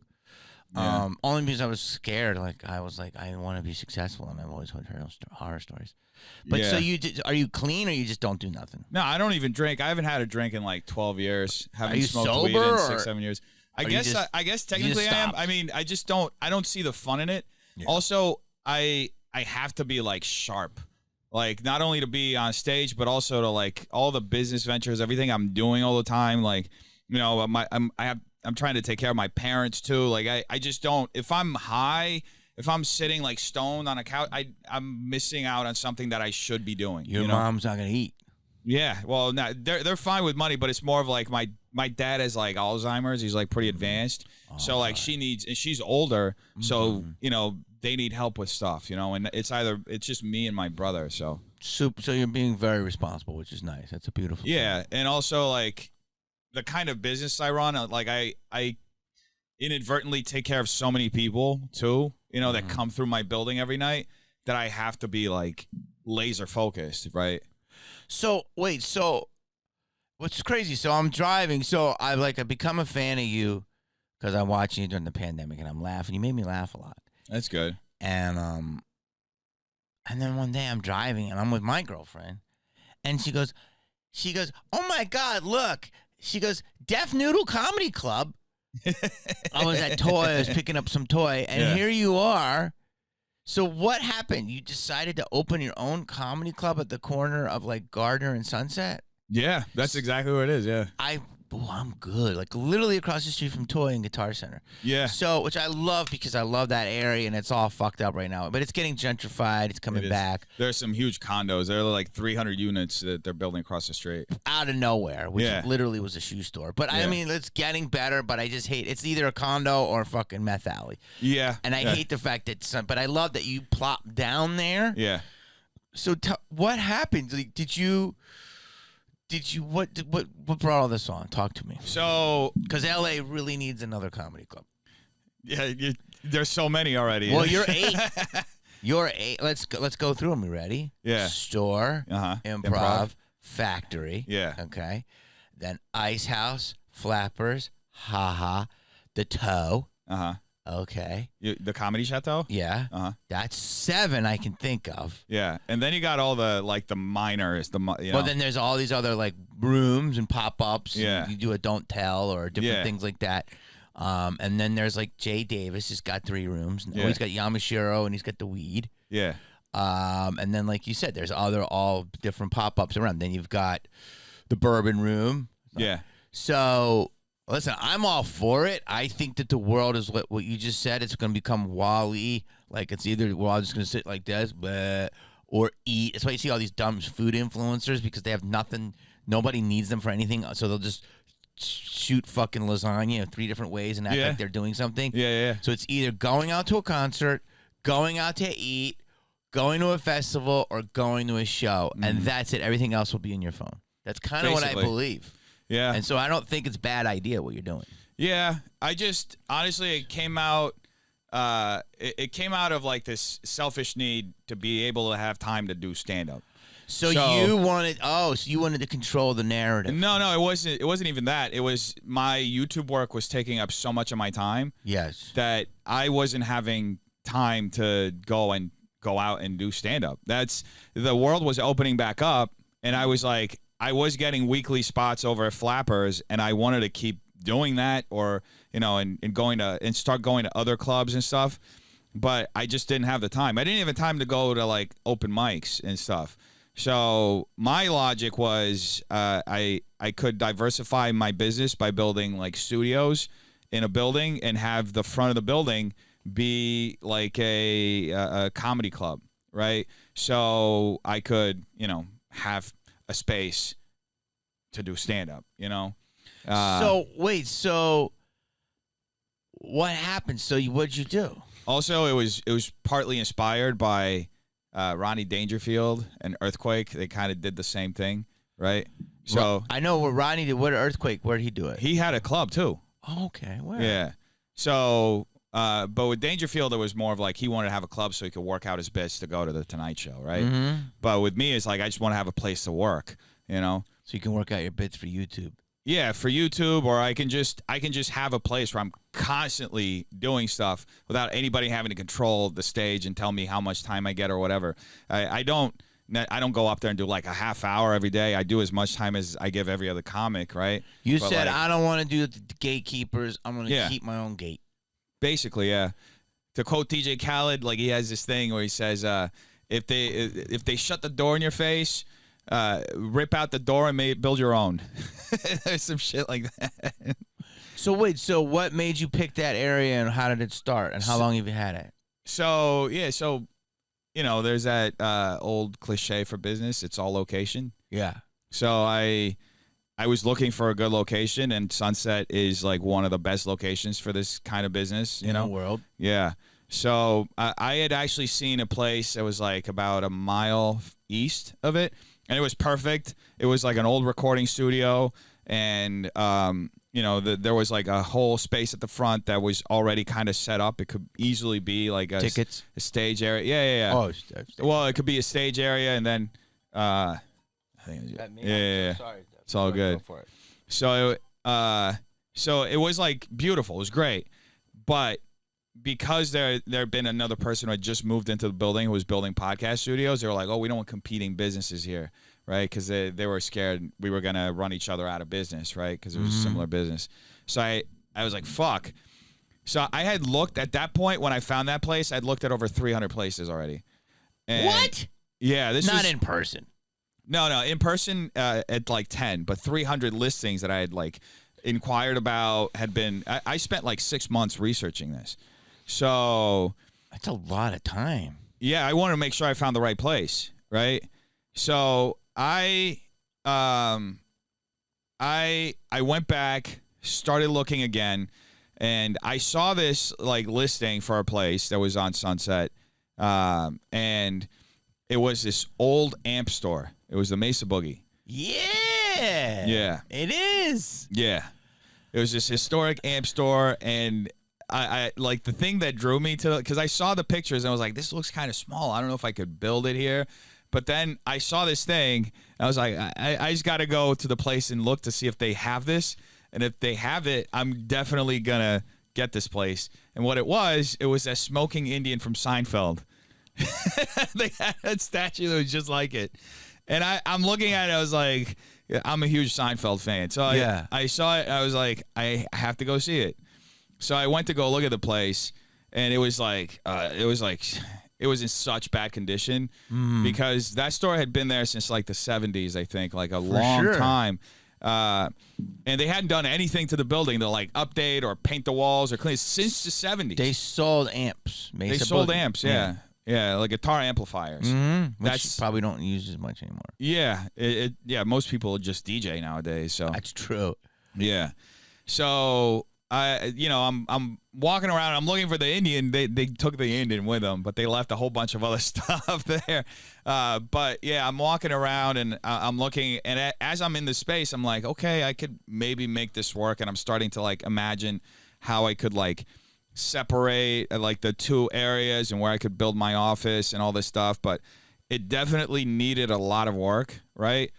Yeah. Only because I was scared. Like, I was like, I want to be successful, and I've always heard horror stories. But yeah. So are you clean, or you just don't do nothing? No, I don't even drink. I haven't had a drink in like 12 years. Haven't smoked sober, weed in 6-7 years. I guess technically I am. Stopped? I mean, I don't see the fun in it. Yeah. Also, I have to be like sharp. Like, not only to be on stage, but also to like all the business ventures, everything I'm doing all the time. Like, you know, I'm trying to take care of my parents too. Like, I just don't. If I'm high, if I'm sitting like stoned on a couch, I'm missing out on something that I should be doing. Your mom's not gonna eat. Yeah, well, no, they're fine with money, but it's more of like my dad has like Alzheimer's. He's like pretty advanced, so like she needs, and she's older, so you know they need help with stuff, you know, and it's just me and my brother. So you're being very responsible, which is nice. That's a beautiful thing. And also like the kind of business I run, like I inadvertently take care of so many people too, you know, that come through my building every night that I have to be like laser focused, right? So wait, what's crazy? So I'm driving, so I've become a fan of you because I'm watching you during the pandemic, and I'm laughing. You made me laugh a lot. That's good. And And then one day I'm driving and I'm with my girlfriend, and she goes, "Oh my God, look!" She goes, "Defnoodle Comedy Club." I was at toy. I was picking up some toy, and here you are. So what happened? You decided to open your own comedy club at the corner of like Gardner and Sunset? Yeah, that's exactly what it is. Yeah. I'm good. Like literally across the street from Toy and Guitar Center. Yeah. So, which I love because I love that area and it's all fucked up right now. But it's getting gentrified. It's coming back. There's some huge condos. There are like 300 units that they're building across the street. Out of nowhere, which literally was a shoe store. But I mean, it's getting better, but I just hate it's either a condo or a fucking meth alley. Yeah. And I hate the fact that but I love that you plopped down there. Yeah. So what happened? Like, what brought all this on? Talk to me. So, because LA really needs another comedy club. Yeah, there's so many already. Well, you're 8. You're 8. Let's go through them. You ready? Yeah. Store, Improv, Factory. Yeah. Okay. Then Ice House, Flappers, Haha, The Toe. Okay. The Comedy Chateau? Yeah. That's 7 I can think of. Yeah. And then you got all the, like, the minors. Well, then there's all these other, like, rooms and pop-ups. Yeah. You do a Don't Tell or different things like that. And then there's, like, Jay Davis. He's got 3 rooms. Yeah. He's got Yamashiro, and he's got The Weed. Yeah. And then, like you said, there's all different pop-ups around. Then you've got the Bourbon Room. Yeah. So... Listen, I'm all for it. I think that the world is what you just said. It's going to become Wall-E. Like, it's either we're all just going to sit like this, or eat. That's why you see all these dumb food influencers because they have nothing. Nobody needs them for anything. So they'll just shoot fucking lasagna 3 different ways and act like they're doing something. Yeah. So it's either going out to a concert, going out to eat, going to a festival, or going to a show. And that's it. Everything else will be in your phone. That's kind of what I believe. Yeah. And so I don't think it's a bad idea what you're doing. Yeah. I just, honestly, it came out of like this selfish need to be able to have time to do stand-up. So you wanted to control the narrative. No, it wasn't even that. It was my YouTube work was taking up so much of my time. Yes. That I wasn't having time to go out and do stand-up. The world was opening back up, and I was like, I was getting weekly spots over at Flappers, and I wanted to keep doing that, or and start going to other clubs and stuff. But I just didn't have the time. I didn't even have time to go to like open mics and stuff. So my logic was I could diversify my business by building like studios in a building and have the front of the building be like a comedy club, right? So I could have a space to do stand-up, So what happened? So what'd you do? Also, it was partly inspired by Ronnie Dangerfield and Earthquake. They kind of did the same thing, right? So I know what Ronnie did. What Earthquake? Where did he do it? He had a club too. Oh, okay. Where? Yeah. So, but with Dangerfield, it was more of like he wanted to have a club so he could work out his bits to go to the Tonight Show, right? Mm-hmm. But with me, it's like I just want to have a place to work, So you can work out your bits for YouTube. Yeah, for YouTube, or I can just have a place where I'm constantly doing stuff without anybody having to control the stage and tell me how much time I get or whatever. I don't go up there and do like a half hour every day. I do as much time as I give every other comic, right? You said I don't want to do the gatekeepers. I'm going to keep my own gate. Basically, yeah. To quote DJ Khaled, like he has this thing where he says, if they shut the door in your face, rip out the door and build your own. There's some shit like that. So wait, what made you pick that area, and how did it start, and how long have you had it? So there's that old cliche for business. It's all location. Yeah. So I was looking for a good location, and Sunset is like one of the best locations for this kind of business. In the world. Yeah. So I had actually seen a place that was like about a mile east of it. And it was perfect. It was like an old recording studio, and there was like a whole space at the front that was already kind of set up. It could easily be like a stage area. Yeah. Oh, well, it could be a stage area, and then I think yeah. Sorry, it's all good. Go for it. So it was like beautiful. It was great, but because there had been another person who had just moved into the building who was building podcast studios, they were like, oh, we don't want competing businesses here, right? Because they were scared we were going to run each other out of business, right? Because it was a similar business. So I was like, fuck. So I had looked at that point when I found that place, I'd looked at over 300 places already. And what? Yeah. This Not was, in person. No, in person at like 10, but 300 listings that I had like inquired about had been, I spent like 6 months researching this. So that's a lot of time. Yeah, I wanted to make sure I found the right place, right? So I went back, started looking again, and I saw this like listing for a place that was on Sunset, and it was this old amp store. It was the Mesa Boogie. Yeah, it is. Yeah, it was this historic amp store, and I like the thing that drew me to, because I saw the pictures and I was like, this looks kind of small. I don't know if I could build it here. But then I saw this thing. And I was like, I just got to go to the place and look to see if they have this. And if they have it, I'm definitely going to get this place. And what it was that smoking Indian from Seinfeld. They had a statue that was just like it. And I'm looking at it. I was like, I'm a huge Seinfeld fan. So I saw it. I was like, I have to go see it. So I went to go look at the place, and it was in such bad condition because that store had been there since like the 70s, I think, like a long time. And they hadn't done anything to the building to like update or paint the walls or clean since the 70s. They sold amps. They sold amps, yeah. Yeah, like guitar amplifiers. Which you probably don't use as much anymore. Yeah, most people just DJ nowadays. So that's true. Yeah. So I'm walking around. I'm looking for the Indian. They took the Indian with them, but they left a whole bunch of other stuff there. But yeah, I'm walking around and I'm looking. And as I'm in the space, I'm like, okay, I could maybe make this work. And I'm starting to like imagine how I could like separate like the two areas and where I could build my office and all this stuff. But it definitely needed a lot of work, right?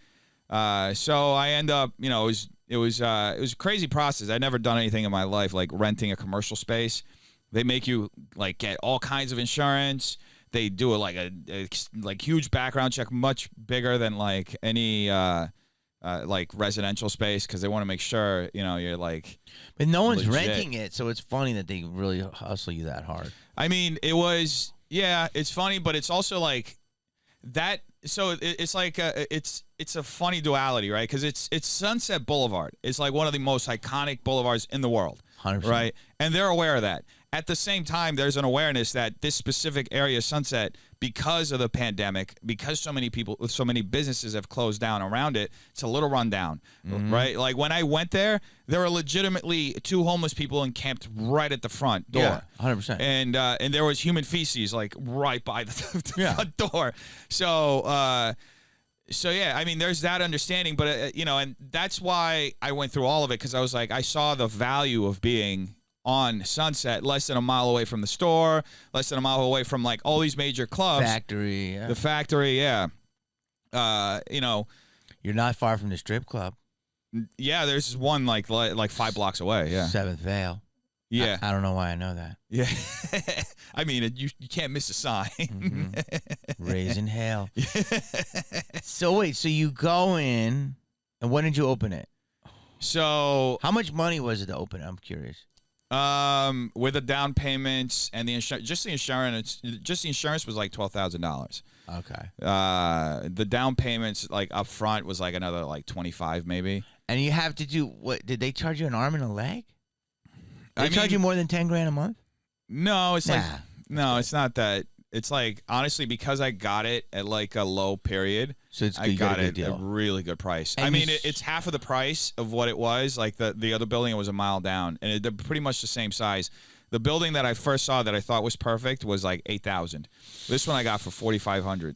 So I end up, it was a crazy process. I'd never done anything in my life like renting a commercial space. They make you like get all kinds of insurance. They do a huge background check, much bigger than like any like residential space, because they want to make sure you're like. But no one's legit. renting it, so it's funny that they really hustle you that hard. I mean, it's funny, but it's also like that. So it's like it's a funny duality, right? Because it's Sunset Boulevard. It's like one of the most iconic boulevards in the world, 100%. Right? And they're aware of that. At the same time, there's an awareness that this specific area, Sunset, because of the pandemic, because so many businesses have closed down around it, it's a little run down, right? Like when I went there were legitimately 2 homeless people encamped right at the front door. Yeah, 100%. And there was human feces like right by the front door. So yeah, I mean, there's that understanding, but and that's why I went through all of it, because I was like, I saw the value of being on Sunset, less than a mile away from the store, less than a mile away from like all these major clubs. Factory, yeah. The factory, yeah. You're not far from the strip club. Yeah, there's one like 5 blocks away. Yeah, 7th Vale. Yeah, I don't know why I know that. Yeah, I mean, you can't miss a sign. Raising hell. So wait, so you go in, and when did you open it? So how much money was it to open it? I'm curious. With the down payments and the insurance, just the insurance was like $12,000. Okay. The down payments like up front was like another like 25 maybe. And you have to do what? Did they charge you an arm and a leg? They charge you more than $10,000 a month? No, it's it's not that. It's like, honestly, because I got it at like a low period, so I got it at a really good price. And I mean, it's half of the price of what it was. Like the other building was a mile down, and they're pretty much the same size. The building that I first saw that I thought was perfect was like $8,000. This one I got for $4,500.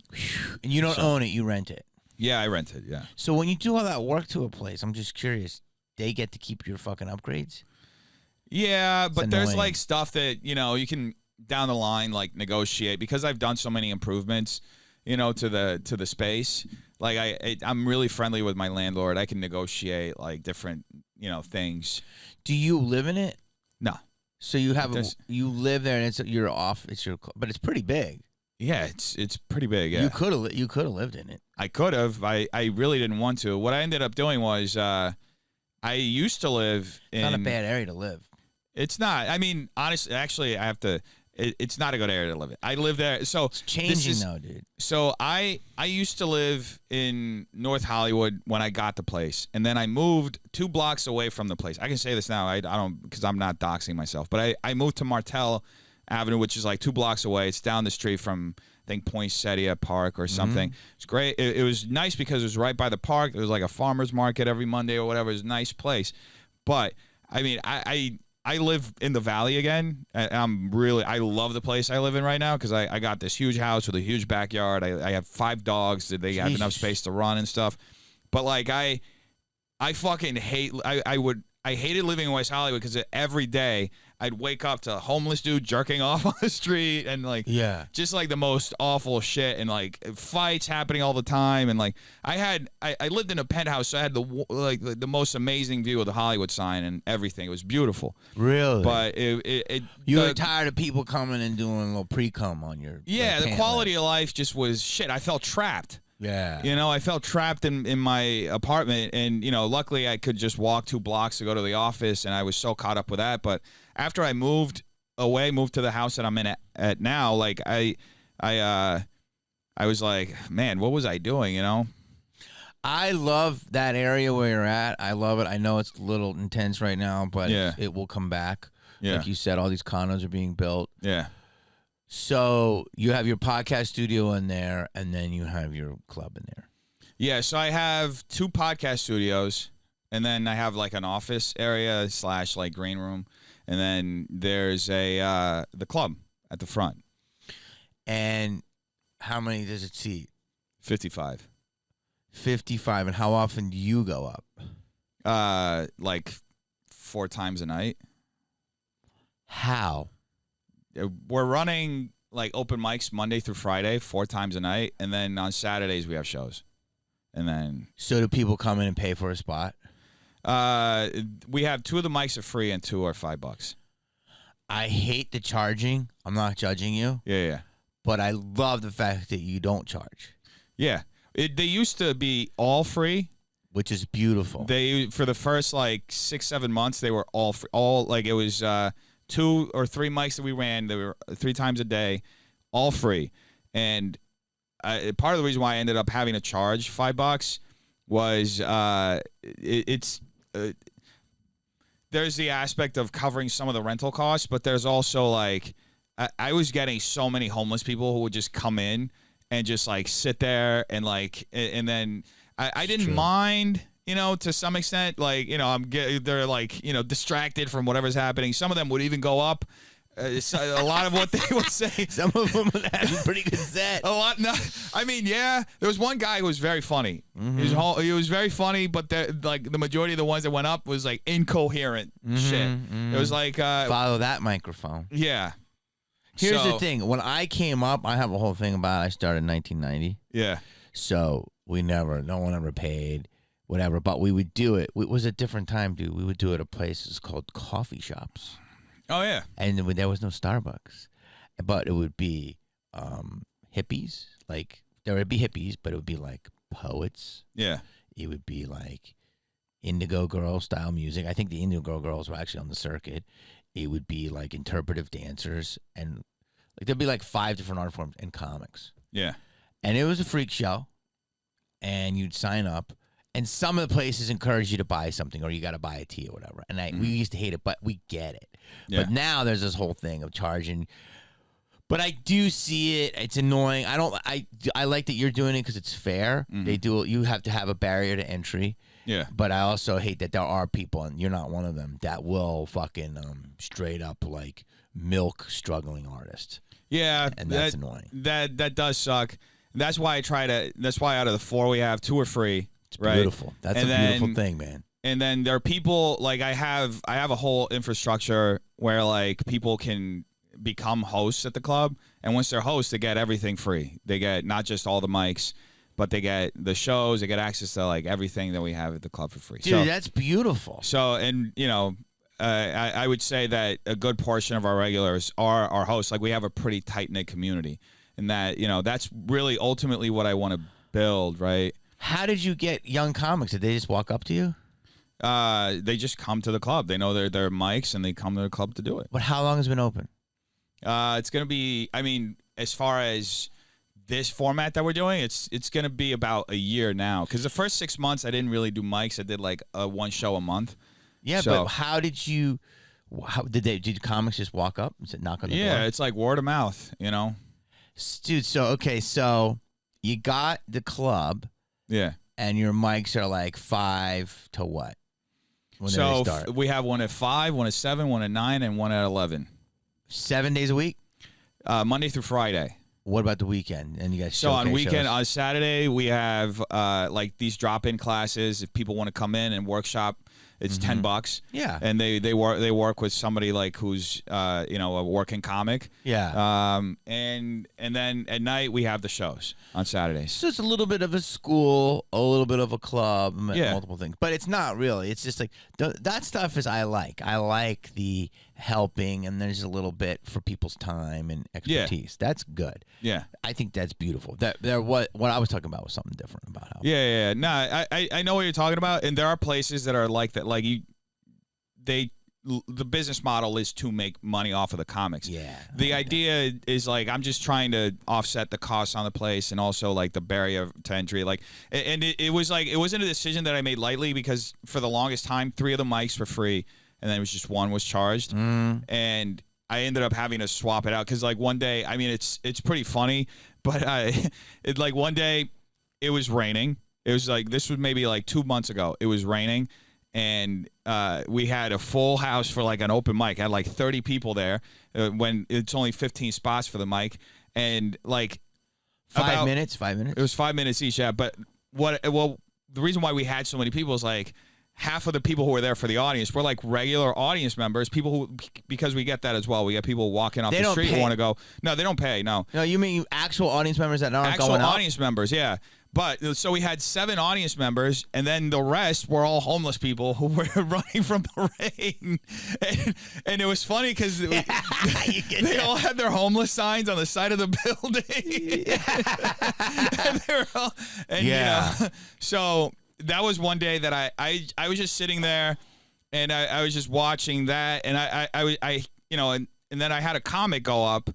And you don't own it; you rent it. Yeah, I rent it. Yeah. So when you do all that work to a place, I'm just curious. They get to keep your fucking upgrades? Yeah, but there's like stuff that you can down the line like negotiate, because I've done so many improvements, to the space. Like I'm really friendly with my landlord. I can negotiate like different things. Do you live in it? No. So you have you live there, and it's your off. It's your, but it's pretty big. Yeah, it's pretty big. Yeah, you could have lived in it. I could have. I really didn't want to. What I ended up doing was I used to live in. It's not a bad area to live. It's not. I mean, honestly, actually, I have to. It's not a good area to live in. I live there. So it's changing though, dude. So I used to live in North Hollywood when I got the place, and then I moved 2 blocks away from the place. I can say this now. I don't, because I'm not doxing myself, but I moved to Martell Avenue, which is like 2 blocks away. It's down the street from, I think, Poinsettia Park or something. It's great. It was nice because it was right by the park. There was like a farmer's market every Monday or whatever. It was a nice place. But I mean, I live in the Valley again. I love the place I live in right now because I got this huge house with a huge backyard. I have 5 dogs. They have enough space to run and stuff. But like I fucking hate. I hated living in West Hollywood because every day I'd wake up to a homeless dude jerking off on the street and like just like the most awful shit and like fights happening all the time and like I lived in a penthouse, so I had the most amazing view of the Hollywood sign and everything. It was beautiful. Really? But you were tired of people coming and doing a little pre-cum on your the quality of life just was shit. I felt trapped. Yeah. You know, I felt trapped in my apartment, and, you know, luckily I could just walk 2 blocks to go to the office, and I was so caught up with that. But after I moved to the house that I'm in at now, like, I was like, man, what was I doing, you know? I love that area where you're at. I love it. I know it's a little intense right now, but it will come back. Yeah. Like you said, all these condos are being built. Yeah. So you have your podcast studio in there, and then you have your club in there. Yeah, so I have 2 podcast studios, and then I have like an office area / like green room, and then there's the club at the front. And how many does it seat? 55. 55, and how often do you go up? Like 4 times a night. How? We're running like open mics Monday through Friday, 4 times a night, and then on Saturdays we have shows. And then so do people come in and pay for a spot? We have 2 of the mics are free and 2 are $5. I hate the charging. I'm not judging you. Yeah. But I love the fact that you don't charge. Yeah. They used to be all free, which is beautiful. For the first like 6-7 months they were all free. It was 2 or 3 mics that we ran. They were 3 times a day, all free. And part of the reason why I ended up having to charge $5 was there's the aspect of covering some of the rental costs, but there's also like I was getting so many homeless people who would just come in and just like sit there and like and then I didn't mind. You know, to some extent, like, you know, they're like, you know, distracted from whatever's happening. Some of them would even go up. A lot of what they would say. Some of them would have a pretty good set. A lot. No, I mean, yeah. There was one guy who was very funny. Mm-hmm. He was very funny, but like the majority of the ones that went up was like incoherent shit. Mm-hmm. It was like follow that microphone. Yeah. Here's the thing. When I came up, I have a whole thing about it. I started in 1990. Yeah. So no one ever paid. Whatever, but we would do it. It was a different time, dude. We would do it at places called coffee shops. Oh, yeah. And there was no Starbucks. But it would be hippies. Like, there would be hippies, but it would be like poets. Yeah. It would be like Indigo Girl style music. I think the Indigo Girls were actually on the circuit. It would be like interpretive dancers. And like there'd be like 5 different art forms and comics. Yeah. And it was a freak show. And you'd sign up. And some of the places encourage you to buy something or you got to buy a tea or whatever. And we used to hate it, but we get it. Yeah. But now there's this whole thing of charging. But I do see it. It's annoying. I like that you're doing it because it's fair. Mm-hmm. You have to have a barrier to entry. Yeah. But I also hate that there are people, and you're not one of them, that will fucking straight up like milk struggling artists. Yeah. And that's annoying. That does suck. That's why that's why out of the 4 we have, 2 are free. It's beautiful. That's a beautiful thing, man. And then there are people like I have a whole infrastructure where like people can become hosts at the club, and once they're hosts, they get everything free. They get not just all the mics, but they get the shows. They get access to like everything that we have at the club for free. Dude, that's beautiful. So, and you know, I would say that a good portion of our regulars are our hosts. Like we have a pretty tight knit community, and that that's really ultimately what I want to build. Right? How did you get young comics? Did they just walk up to you? They just come to the club. They know their mics, and they come to the club to do it. But how long has it been open? It's gonna be. I mean, as far as this format that we're doing, it's going to be about a year now. Because the first 6 months, I didn't really do mics. I did like one show a month. Yeah, so, but how did you? Did comics just walk up and knock on the door? Yeah, it's like word of mouth, Dude, so you got the club. Yeah. And your mics are like 5 to what? When so they start? We have one at 5, one at 7, one at 9, and one at 11. 7 days a week? Monday through Friday. What about the weekend? And you guys so on weekend shows? On Saturday we have like these drop-in classes. If people want to come in and workshop, it's $10. Yeah, and they work with somebody like who's a working comic. Yeah. And then at night we have the shows on Saturdays. So it's a little bit of a school, a little bit of a club, multiple things. But it's not really. It's just like that stuff is I like the helping, and there's a little bit for people's time and expertise. That's good. Yeah, I think that's beautiful. What I was talking about was something different about how. Yeah. No, I know what you're talking about, and there are places that are like that. Like the business model is to make money off of the comics. Yeah. The idea is like I'm just trying to offset the costs on the place and also like the barrier to entry. Like, and it was like it wasn't a decision that I made lightly because for the longest time 3 of the mics were free. And then it was just one was charged, and I ended up having to swap it out because like one day, I mean it's pretty funny, but like one day it was raining. It was like this was maybe like 2 months ago. It was raining, and we had a full house for like an open mic. I had like 30 people there when it's only 15 spots for the mic, and like 5 minutes. 5 minutes. It was 5 minutes each. Yeah, but the reason why we had so many people is like. Half of the people who were there for the audience were like regular audience members, people who, because we get that as well. We get people walking off the street who want to go. No, they don't pay. No, you mean actual audience members that aren't going up? Actual audience members, yeah. But so we had 7 audience members, and then the rest were all homeless people who were running from the rain. And it was funny because they all had their homeless signs on the side of the building. And they were all, and so. That was one day that I was just sitting there, and I was just watching that, and I and then I had a comic go up,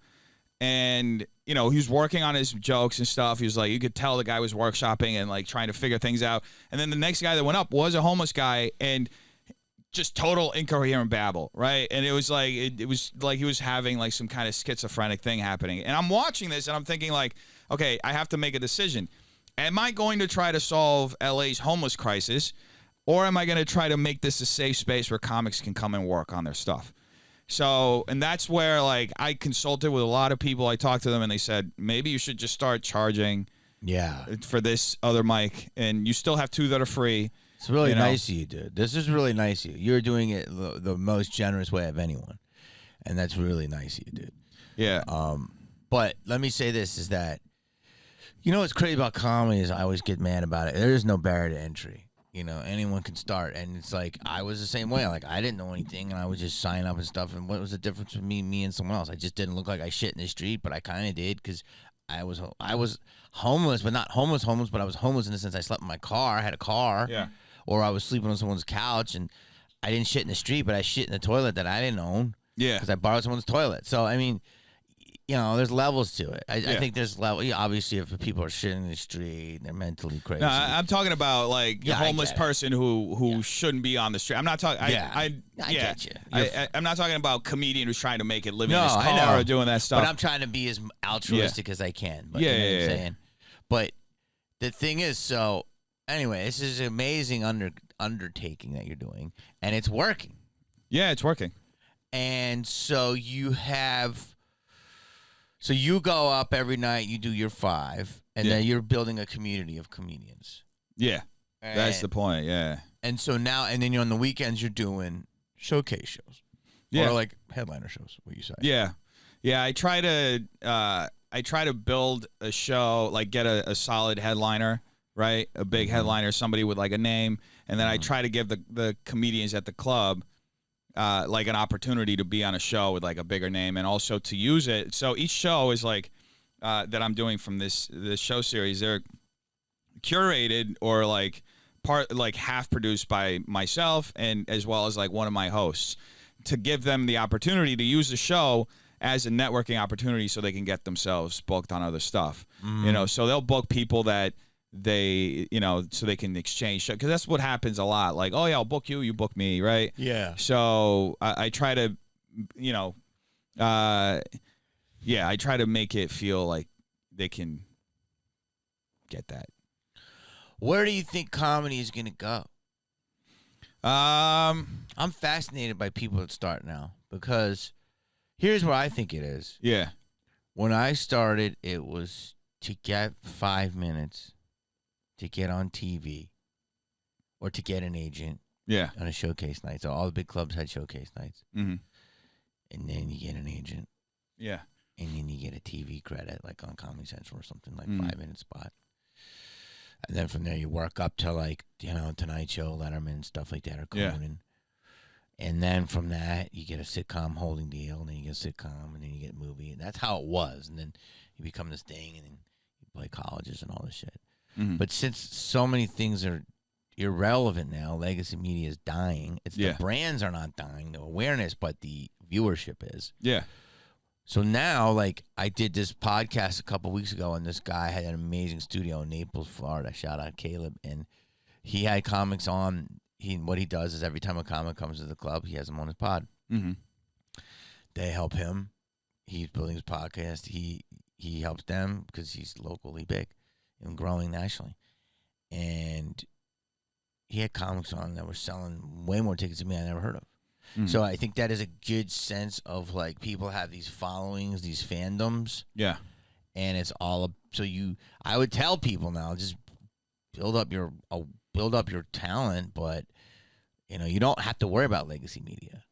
and he was working on his jokes and stuff. He was like, you could tell the guy was workshopping and like trying to figure things out. And then the next guy that went up was a homeless guy, and just total incoherent babble, right? And it was like it was like he was having like some kind of schizophrenic thing happening. And I'm watching this, and I'm thinking like, okay, I have to make a decision. Am I going to try to solve LA's homeless crisis, or am I going to try to make this a safe space where comics can come and work on their stuff? So, and that's where like I consulted with a lot of people. I talked to them, and they said, maybe you should just start charging for this other mic, and you still have 2 that are free. It's really nice of you, dude. This is really nice of you. You're doing it the most generous way of anyone, and that's really nice of you, dude. Yeah. But let me say this, is that what's crazy about comedy is I always get mad about it. There is no barrier to entry. Anyone can start. And it's like, I was the same way. Like, I didn't know anything, and I was just signing up and stuff. And what was the difference between me and someone else? I just didn't look like I shit in the street, but I kind of did because I was homeless, but not homeless, but I was homeless in the sense I slept in my car. I had a car. Yeah. Or I was sleeping on someone's couch, and I didn't shit in the street, but I shit in the toilet that I didn't own. Yeah. Because I borrowed someone's toilet. So, I mean... there's levels to it. I think there's levels. Obviously, if people are shitting in the street, they're mentally crazy. No, I'm talking about like a homeless person who shouldn't be on the street. I'm not talking. I get you. I'm not talking about comedian who's trying to make it living in his car or doing that stuff. But I'm trying to be as altruistic as I can. But, you know what I'm saying? But the thing is, so anyway, this is an amazing undertaking that you're doing, and it's working. Yeah, it's working. And so you have. So you go up every night, you do your 5, and then you're building a community of comedians. Yeah, that's the point, yeah. And so now, and then on the weekends, you're doing showcase shows. Yeah. Or like headliner shows, what you say. Yeah. Yeah, I try to build a show, like get a solid headliner, right? A big headliner, somebody with like a name. And then I try to give the comedians at the club like an opportunity to be on a show with like a bigger name, and also to use it. So each show is like that I'm doing from this show series. They're curated or like half produced by myself, and as well as like one of my hosts, to give them the opportunity to use the show as a networking opportunity so they can get themselves booked on other stuff. You know, so they'll book people that they, you know, so they can exchange, because that's what happens a lot. Like, oh yeah, I'll book you, you book me, right? Yeah. So I try to, you know, I try to make it feel like they can get that. Where do you think comedy is going to go? I'm fascinated by people that start now, because here's what I think it is. Yeah. When I started, it was to get 5 minutes to get on TV or to get an agent. Yeah. On a showcase night. So all the big clubs had showcase nights. Mm-hmm. And then you get an agent. Yeah. And then you get a TV credit, like on Comedy Central or something, like 5-minute spot. And then from there you work up to, like, you know, Tonight Show, Letterman, stuff like that, or Conan. Yeah. And then from that you get a sitcom holding deal, and then you get a sitcom, and then you get a movie. And that's how it was. And then you become this thing, and then you play colleges and all this shit. Mm-hmm. But since so many things are irrelevant now, legacy media is dying. It's the brands are not dying, the awareness, but the viewership is. Yeah. So now, like, I did this podcast a couple weeks ago, and this guy had an amazing studio in Naples, Florida. Shout out Caleb. And he had comics on. What he does is every time a comic comes to the club, he has them on his pod. Mm-hmm. They help him. He's building his podcast. He helps them because he's locally big and growing nationally. And he had comics on that were selling way more tickets than me I never heard of. Mm-hmm. So I think that is a good sense of, like, people have these followings, these fandoms. Yeah. And it's all I would tell people now, just build up your talent, but, you know, you don't have to worry about legacy media.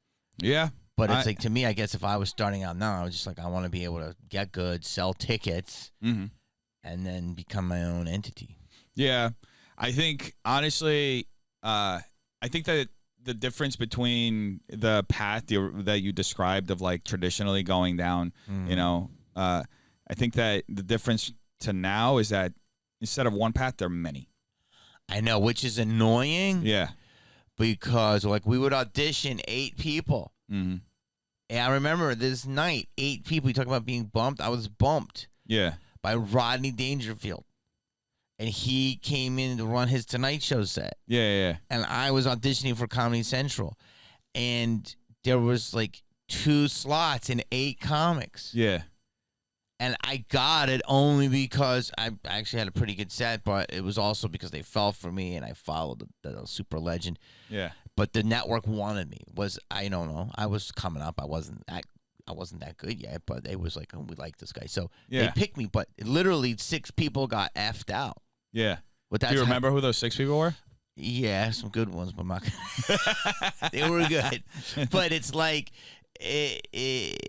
Yeah. But it's like, to me, I guess if I was starting out now, I was just like, I want to be able to get good, sell tickets, and then become my own entity. Yeah. I think, honestly, I think that the difference between the path that you described of, like, traditionally going down, you know, I think that the difference to now is that instead of one path, there are many. I know, which is annoying. Yeah. Because, like, we would audition 8 people. Mm-hmm. And I remember this night, 8 people. You talk about being bumped. I was bumped. Yeah. By Rodney Dangerfield. And he came in to run his Tonight Show set. Yeah. And I was auditioning for Comedy Central. And there was, like, 2 slots and 8 comics. Yeah. And I got it only because I actually had a pretty good set, but it was also because they fell for me and I followed the super legend. Yeah. But the network wanted me. I don't know. I was coming up. I wasn't that good yet, but it was like, oh, we like this guy. So they picked me, but literally 6 people got effed out. Yeah. But do you remember who those 6 people were? Yeah, some good ones, but they were good. But it's like,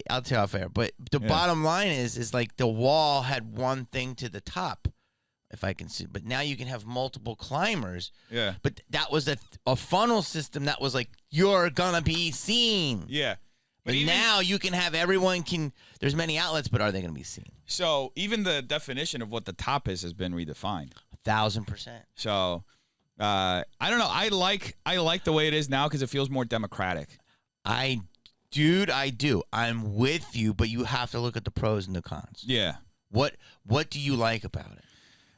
I'll tell you off air. But the bottom line is like the wall had one thing to the top, if I can see. But now you can have multiple climbers. Yeah. But that was a funnel system that was like, you're gonna be seen. Yeah. But now you can have there's many outlets, but are they going to be seen? So even the definition of what the top is has been redefined. 1,000%. So I don't know. I like the way it is now because it feels more democratic. Dude, I do. I'm with you, but you have to look at the pros and the cons. Yeah. What do you like about it?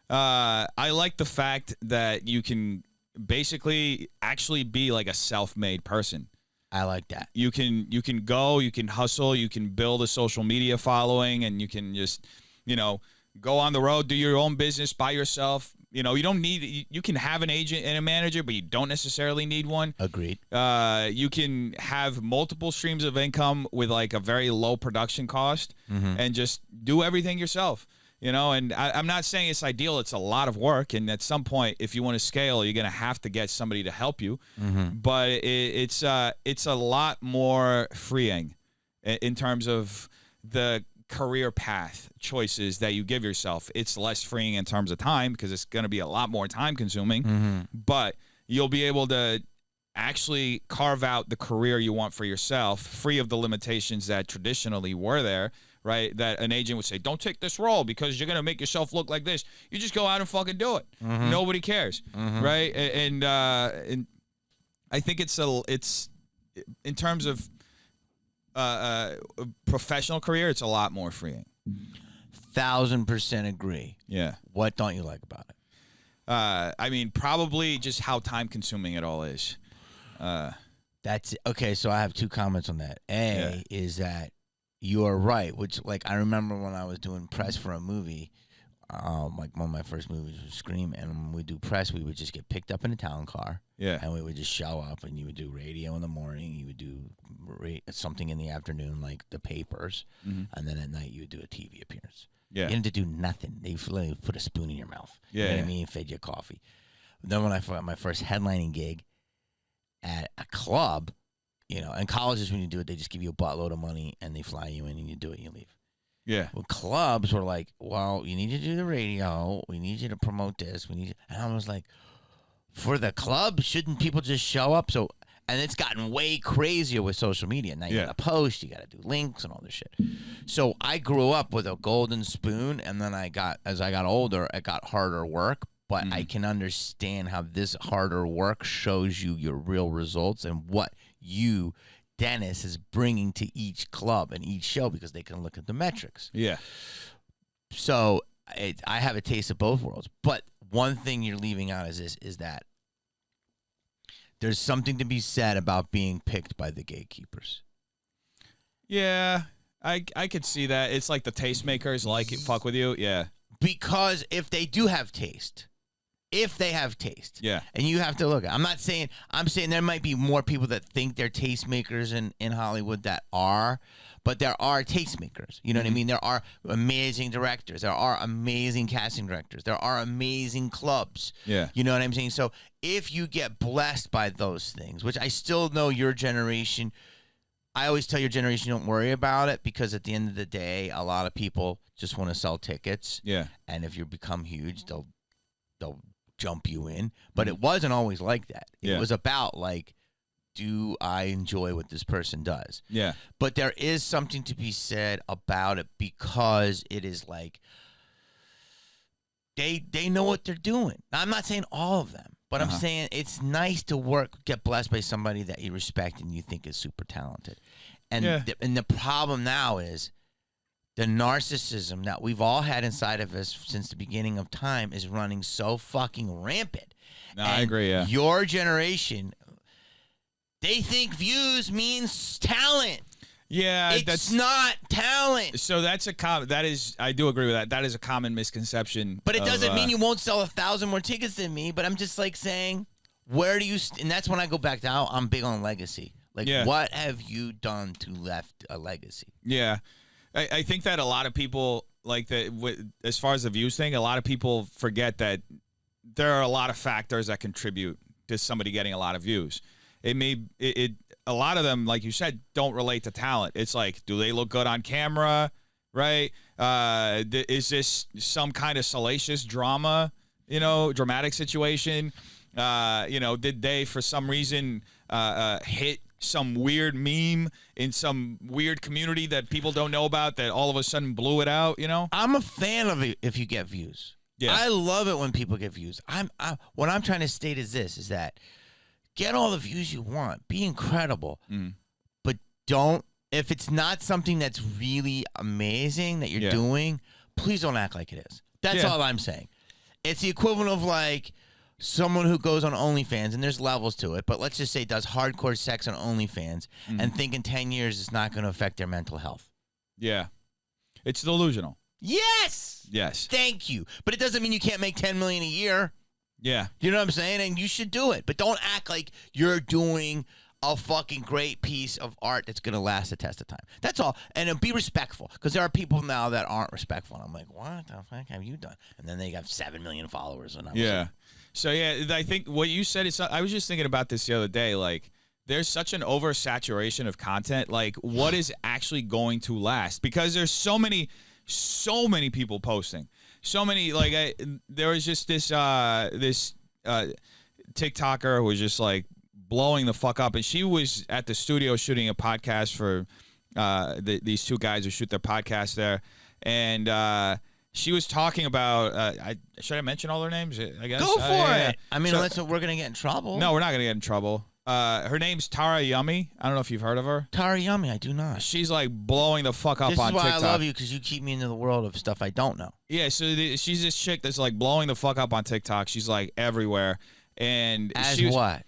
I like the fact that you can basically actually be like a self-made person. I like that. You can go, you can hustle, you can build a social media following, and you can just, you know, go on the road, do your own business by yourself. You know, you can have an agent and a manager, but you don't necessarily need one. Agreed. You can have multiple streams of income with like a very low production cost and just do everything yourself. You know, and I'm not saying it's ideal. It's a lot of work. And at some point, if you want to scale, you're going to have to get somebody to help you. But it's a lot more freeing in terms of the career path choices that you give yourself. It's less freeing in terms of time because it's going to be a lot more time consuming. But you'll be able to actually carve out the career you want for yourself, free of the limitations that traditionally were there, right? That an agent would say, don't take this role because you're going to make yourself look like this. You just go out and fucking do it. Nobody cares, right? And I think it's in terms of professional career, it's a lot more freeing. 1000% agree. Yeah. What don't you like about it? I mean, probably just how time consuming it all is. That's okay. So I have 2 comments on that. Is that you are right, which like I remember when I was doing press for a movie, like one of my first movies was Scream, and when we do press, we would just get picked up in a town car. Yeah. And we would just show up, and you would do radio in the morning, you would do something in the afternoon, like the papers, and then at night you would do a TV appearance. Yeah. You didn't have to do nothing. They put a spoon in your mouth. Yeah. You know what I mean? Fed you coffee. Then when I got my first headlining gig at a club, you know, and colleges, when you do it, they just give you a buttload of money and they fly you in and you do it and you leave. Yeah. Well, clubs were like, well, you need to do the radio. We need you to promote this. And I was like, for the club, shouldn't people just show up? So, and it's gotten way crazier with social media. Now you got to post, you got to do links and all this shit. So I grew up with a golden spoon, and then as I got older, it got harder work. But I can understand how this harder work shows you your real results and what you, Dennis, is bringing to each club and each show, because they can look at the metrics. Yeah. So I have a taste of both worlds. But one thing you're leaving out is that there's something to be said about being picked by the gatekeepers. Yeah, I could see that. It's like the tastemakers fuck with you. Yeah. Because if they do have taste, yeah, and you have to look. I'm saying there might be more people that think they're tastemakers in Hollywood that are, but there are tastemakers. You know what I mean? There are amazing directors. There are amazing casting directors. There are amazing clubs. Yeah. You know what I'm saying? So if you get blessed by those things, which I still know your generation, I always tell your generation, don't worry about it, because at the end of the day, a lot of people just want to sell tickets. Yeah. And if you become huge, they'll jump you in. But it wasn't always like that. It was about like, do I enjoy what this person does? Yeah. But there is something to be said about it, because it is like they know what they're doing. Now, I'm not saying all of them, but I'm saying it's nice to get blessed by somebody that you respect and you think is super talented. And and the problem now is the narcissism that we've all had inside of us since the beginning of time is running so fucking rampant. No, I agree, yeah. Your generation, they think views means talent. Yeah, it's not talent. So I do agree with that. That is a common misconception. But it doesn't mean you won't sell 1,000 more tickets than me. But I'm just like saying, where do you? And that's when I go back to how I'm big on legacy. Like, what have you done to left a legacy? Yeah, I think that a lot of people, like as far as the views thing, a lot of people forget that there are a lot of factors that contribute to somebody getting a lot of views. A lot of them, like you said, don't relate to talent. It's like, do they look good on camera, right? Is this some kind of salacious drama, dramatic situation? Did they, for some reason, hit some weird meme in some weird community that people don't know about that all of a sudden blew it out, I'm a fan of it if you get views. Yeah. I love it when people get views. What I'm trying to state is that get all the views you want. Be incredible. But if it's not something that's really amazing that you're doing, please don't act like it is. That's all I'm saying. It's the equivalent of like someone who goes on OnlyFans, and there's levels to it, but let's just say does hardcore sex on OnlyFans and think in 10 years it's not going to affect their mental health. Yeah. It's delusional. Yes. Yes. Thank you. But it doesn't mean you can't make $10 million a year. Yeah. You know what I'm saying? And you should do it. But don't act like you're doing a fucking great piece of art that's going to last the test of time. That's all. And be respectful, because there are people now that aren't respectful. And I'm like, what the fuck have you done? And then they have 7 million followers. And I'm like, so, I think what you said is, I was just thinking about this the other day. Like, there's such an oversaturation of content. Like, what is actually going to last? Because there's so many people posting. So many, like, there was just this TikToker who was just like blowing the fuck up. And she was at the studio shooting a podcast for these two guys who shoot their podcast there. And she was talking about, should I mention all their names? I guess. Go for it. I mean, unless we're going to get in trouble. No, we're not going to get in trouble. Her name's Tara Yummy. I don't know if you've heard of her. Tara Yummy, I do not. She's like blowing the fuck up on TikTok. This is why I love you, because you keep me into the world of stuff I don't know. Yeah, so she's this chick that's like blowing the fuck up on TikTok. She's like everywhere. And as what?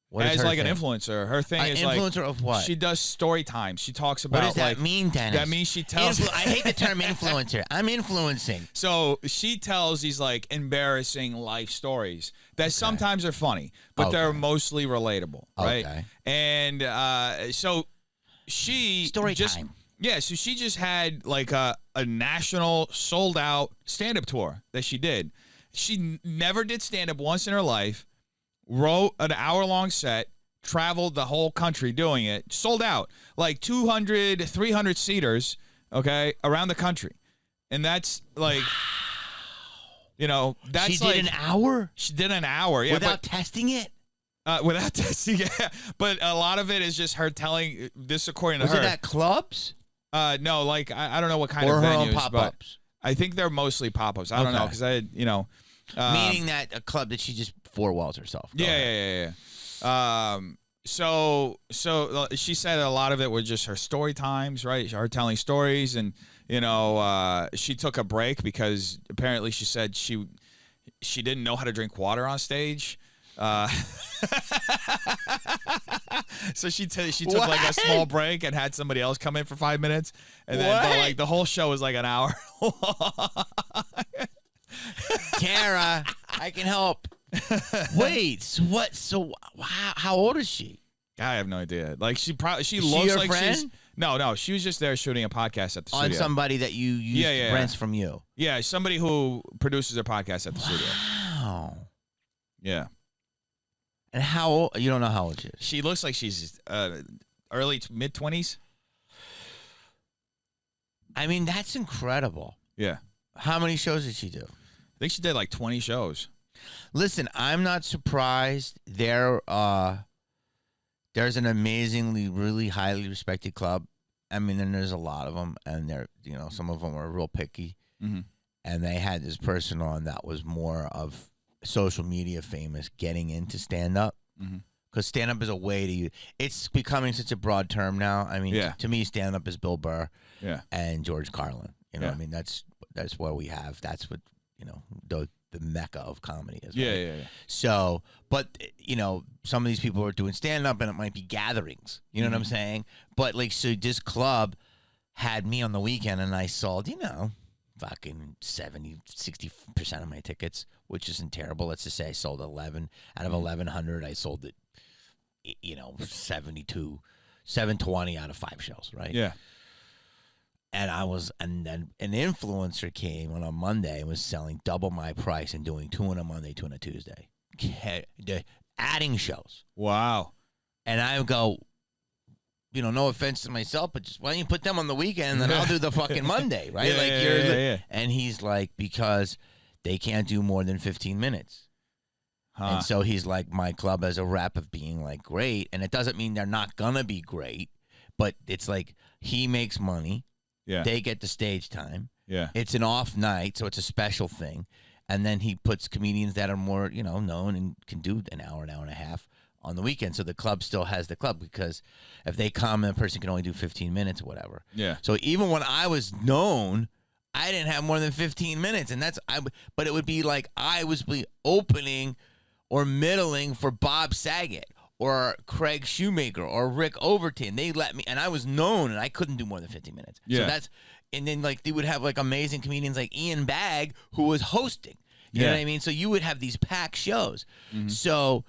What as is her like thing? An influencer. Her thing is like influencer of what? She does story time. She talks about what does that mean, Dennis? That means she tells. I hate the term influencer. I'm influencing. So she tells these like embarrassing life stories that sometimes are funny, but they're mostly relatable, right? Okay. And so she story time. Yeah, so she just had like a national sold out stand-up tour that she did. She never did stand-up once in her life. Wrote an hour-long set, traveled the whole country doing it, sold out, like 200, 300 seaters, okay, around the country. And that's like, you know, that's she did an hour? She did an hour, yeah. Without testing it? Without testing it, yeah. But a lot of it is just her telling, this according to her. Was it at clubs? No, like, I don't know what kind or of her venues. Own pop-ups? I think they're mostly pop-ups. I don't know, because I, you know. Meaning that a club that she just four walls herself. Yeah. So she said a lot of it was just her story times, right? Her telling stories, and you know, she took a break because apparently she said she didn't know how to drink water on stage. So she took like a small break and had somebody else come in for 5 minutes, and then like the whole show was like an hour long. Tara, I can help. Wait, what? So how old is she? I have no idea. Like she looks your like friend? she's no. She was just there shooting a podcast at the studio. On somebody that you rents from you. Yeah, somebody who produces a podcast at the studio. Wow. Yeah. And how old? You don't know how old she is. She looks like she's early mid-20s. I mean, that's incredible. Yeah. How many shows did she do? I think she did like 20 shows. Listen, I'm not surprised. There's an amazingly, really highly respected club. I mean, and there's a lot of them, and they're, you know, some of them are real picky. Mm-hmm. And they had this person on that was more of social media famous getting into stand-up. Because stand-up is a way to it's becoming such a broad term now. I mean, to me, stand-up is Bill Burr and George Carlin. You know what I mean? That's what we have. That's what, you know, the mecca of comedy is. Right? Yeah. So, but, you know, some of these people are doing stand-up, and it might be gatherings. You know what I'm saying? But, like, so this club had me on the weekend, and I sold, you know, fucking 60% of my tickets, which isn't terrible. Let's just say I sold 11 out of 1,100. I sold it, you know, 720 out of 5 shows, right? Yeah. And then an influencer came on a Monday and was selling double my price and doing 2 on a Monday, 2 on a Tuesday. Adding shows. Wow. And I go, you know, no offense to myself, but just why don't you put them on the weekend and then I'll do the fucking Monday, right? And he's like, because they can't do more than 15 minutes. And so he's like, my club has a rep of being like great, and it doesn't mean they're not gonna be great, but it's like he makes money. Yeah. They get the stage time. Yeah. It's an off night, so it's a special thing. And then he puts comedians that are more, you know, known and can do an hour and a half on the weekend. So the club still has the club, because if they come and a person can only do 15 minutes or whatever. Yeah. So even when I was known, I didn't have more than 15 minutes. And but it would be like I was opening or middling for Bob Saget or Craig Shoemaker or Rick Overton. They let me, and I was known, and I couldn't do more than 15 minutes. Yeah. So and then like they would have like amazing comedians like Ian Bagg who was hosting. You know what I mean? So you would have these packed shows. So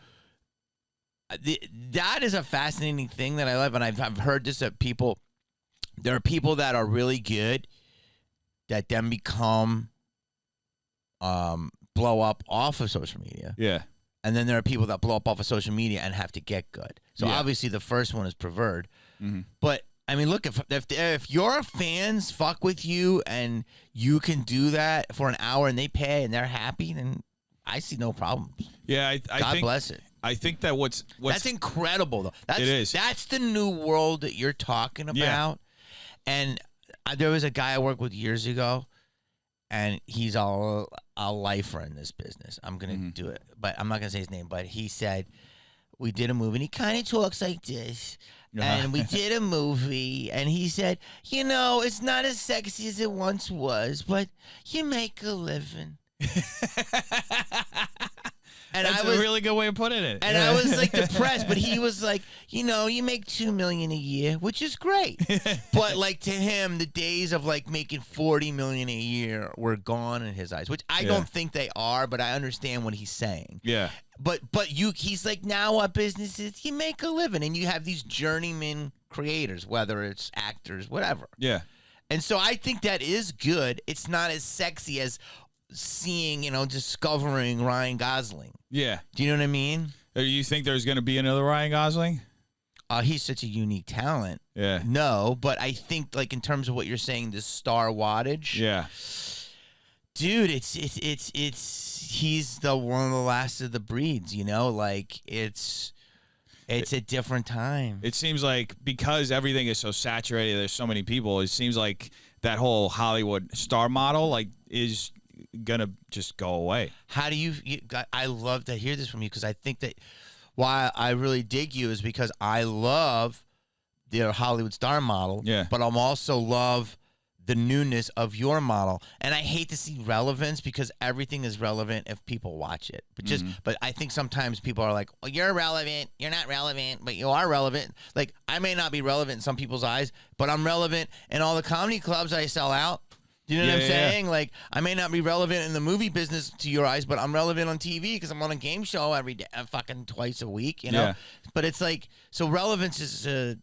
that is a fascinating thing that I love, and I've heard this at people. There are people that are really good that then become blow up off of social media. Yeah. And then there are people that blow up off of social media and have to get good. So obviously the first one is preferred. But I mean, look, if your fans fuck with you and you can do that for an hour and they pay and they're happy, then I see no problem. Yeah, I God think, bless it. I think that what's that's incredible though. It is. That's the new world that you're talking about. And there was a guy I worked with years ago, and he's a lifer in this business. I'm gonna do it, but I'm not gonna say his name. But he said we did a movie, and he kind of talks like this. And we did a movie, and he said, you know, it's not as sexy as it once was, but you make a living. And That's a really good way of putting it. And I was like depressed, but he was like, you know, you make $2 million a year, which is great. But like to him, the days of like making $40 million a year were gone in his eyes, which I don't think they are, but I understand what he's saying. Yeah. But he's like, now our businesses, you make a living, and you have these journeyman creators, whether it's actors, whatever. Yeah. And so I think that is good. It's not as sexy as seeing, you know, discovering Ryan Gosling. Yeah. Do you know what I mean? Do you think there's going to be another Ryan Gosling? He's such a unique talent. Yeah. No, but I think like in terms of what you're saying, the star wattage. Yeah. Dude, it's he's the one of the last of the breeds, you know? Like it's a different time. It seems like because everything is so saturated, there's so many people, it seems like that whole Hollywood star model like is gonna just go away. How do you I love to hear this from you, because I think that why I really dig you is because I love the Hollywood star model, but I'm also love the newness of your model. And I hate to see relevance, because everything is relevant if people watch it. But but I think sometimes people are like, well, you're irrelevant, you're not relevant, but you are relevant. Like, I may not be relevant in some people's eyes, but I'm relevant in all the comedy clubs I sell out. Do you know what I'm saying? Like, I may not be relevant in the movie business to your eyes, but I'm relevant on TV because I'm on a game show every day, fucking twice a week, you know? Yeah. But it's like, so relevance is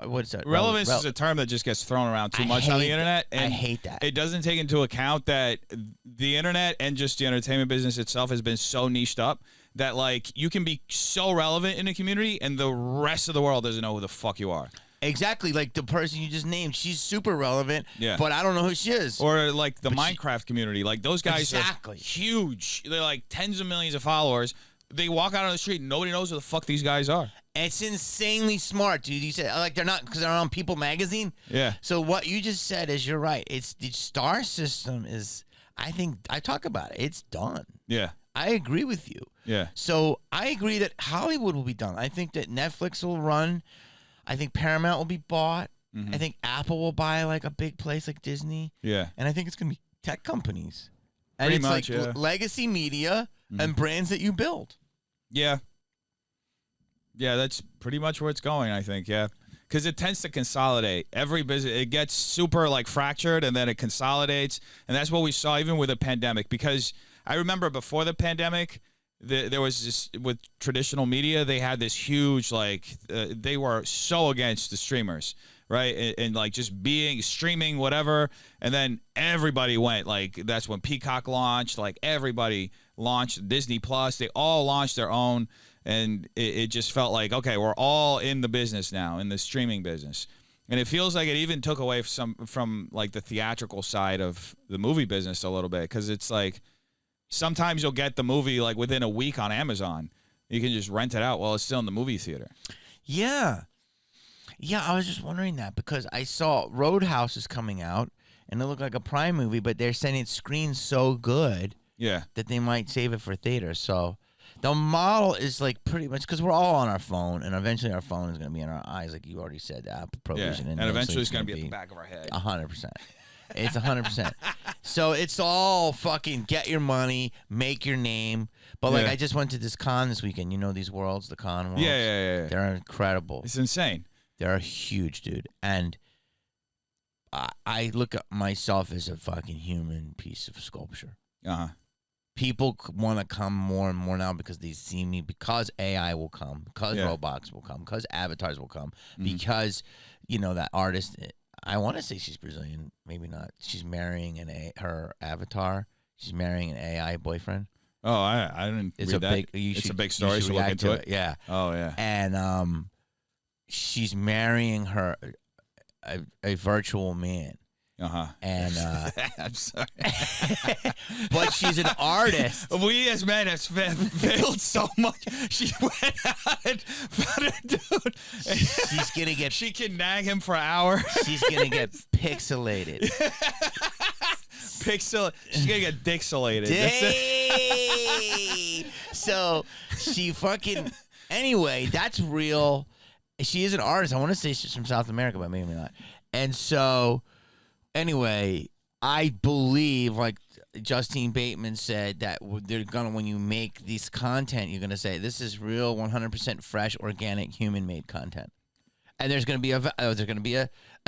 what is that? Relevance is a term that just gets thrown around too much on the internet. And I hate that. It doesn't take into account that the internet and just the entertainment business itself has been so niched up that, like, you can be so relevant in a community and the rest of the world doesn't know who the fuck you are. Exactly, like the person you just named, she's super relevant, but I don't know who she is. Or like the Minecraft community, like those guys are huge. They're like tens of millions of followers. They walk out on the street, and nobody knows who the fuck these guys are. It's insanely smart, dude. You said like they're not, because they're on People Magazine. Yeah. So what you just said is you're right. It's the star system is. I think I talk about it. It's done. Yeah. I agree with you. Yeah. So I agree that Hollywood will be done. I think that Netflix will run. I think Paramount will be bought. I think Apple will buy like a big place like Disney. Yeah. And I think it's going to be tech companies. And Pretty it's much, like legacy media and brands that you build. Yeah. Yeah, that's pretty much where it's going, I think, yeah. Because it tends to consolidate. Every business, it gets super like fractured and then it consolidates. And that's what we saw even with the pandemic. Because I remember before the pandemic, there was this, with traditional media, they had this huge, like, they were so against the streamers, right? And like just streaming, whatever. And then everybody went, like, that's when Peacock launched, like everybody launched Disney Plus. They all launched their own. And it just felt like, okay, we're all in the business now, in the streaming business. And it feels like it even took away from like the theatrical side of the movie business a little bit. Because it's like, sometimes you'll get the movie like within a week on Amazon. You can just rent it out while it's still in the movie theater. Yeah. Yeah, I was just wondering that because I saw Roadhouse is coming out, and it looked like a Prime movie, but they're saying it screens so good that they might save it for theater. So the model is like pretty much, because we're all on our phone, and eventually our phone is going to be in our eyes, like you already said, the Apple Provision. And eventually it's going to be at the back of our head. 100%. It's 100%. So it's all fucking get your money, make your name. But like I just went to this con this weekend. You know these worlds, the con worlds? Yeah. They're incredible. It's insane. They're huge, dude. And I look at myself as a fucking human piece of sculpture. Uh-huh. People want to come more and more now because they see me, because AI will come, because robots will come, because avatars will come, because, you know, that artist, I want to say she's Brazilian, maybe not. She's marrying her avatar. She's marrying an AI boyfriend. Oh, I didn't read that. It's a big story. You should look into it. Yeah. Oh, yeah. And she's marrying a virtual man. And I'm sorry. but she's an artist. We as men have failed so much. She went out and found a dude. She's gonna get. She can nag him for hours. She's gonna get pixelated. She's gonna get dixelated. So she fucking. Anyway, that's real. She is an artist. I want to say she's from South America, but maybe not. And so. Anyway, I believe, like Justine Bateman said, that they're gonna, when you make this content, you're gonna say this is real, 100% fresh, organic, human-made content, and there's gonna be a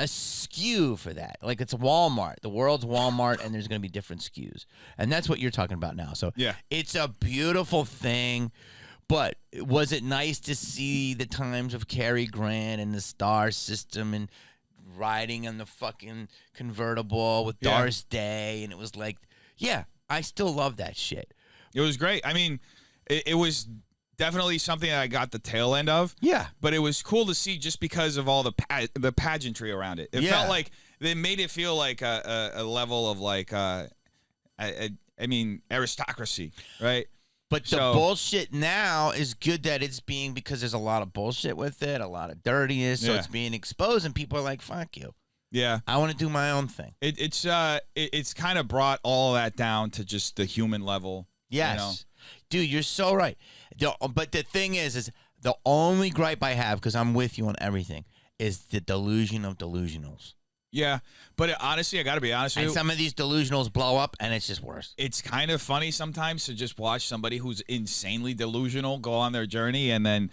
SKU for that. Like it's Walmart, the world's Walmart, and there's gonna be different SKUs, and that's what you're talking about now. So yeah, it's a beautiful thing. But was it nice to see the times of Cary Grant and the star system and riding on the fucking convertible with Doris Day, and it was like, yeah, I still love that shit. It was great. I mean, it was definitely something that I got the tail end of. Yeah, but it was cool to see just because of all the pageantry around it. It felt like they made it feel like a level of like I mean aristocracy, right? But the bullshit now is good that it's being, because there's a lot of bullshit with it, a lot of dirtiness, so it's being exposed, and people are like, fuck you. Yeah. I want to do my own thing. It's kind of brought all of that down to just the human level. Yes. You know? Dude, you're so right. But the thing is the only gripe I have, because I'm with you on everything, is the delusion of delusionals. Yeah, but honestly, I got to be honest with you. And some of these delusionals blow up, and it's just worse. It's kind of funny sometimes to just watch somebody who's insanely delusional go on their journey and then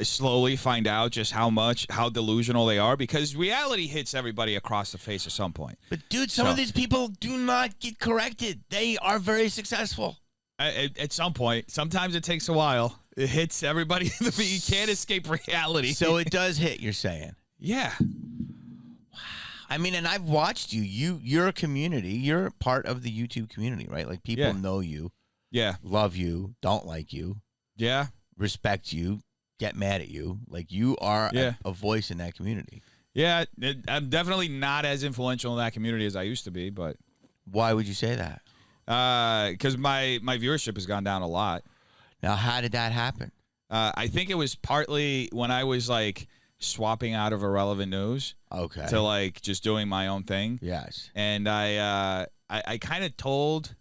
slowly find out just how delusional they are, because reality hits everybody across the face at some point. But, dude, some of these people do not get corrected. They are very successful. At some point. Sometimes it takes a while. It hits everybody. You can't escape reality. So it does hit, you're saying? Yeah. I mean, and I've watched you. You're a community. You're part of the YouTube community, right? Like, people know you. Yeah. Love you. Don't like you. Yeah. Respect you. Get mad at you. Like, you are a voice in that community. Yeah. I'm definitely not as influential in that community as I used to be, but. Why would you say that? Because my viewership has gone down a lot. Now, how did that happen? I think it was partly when I was, like, swapping out of irrelevant news to like just doing my own thing. Yes. And I kind of told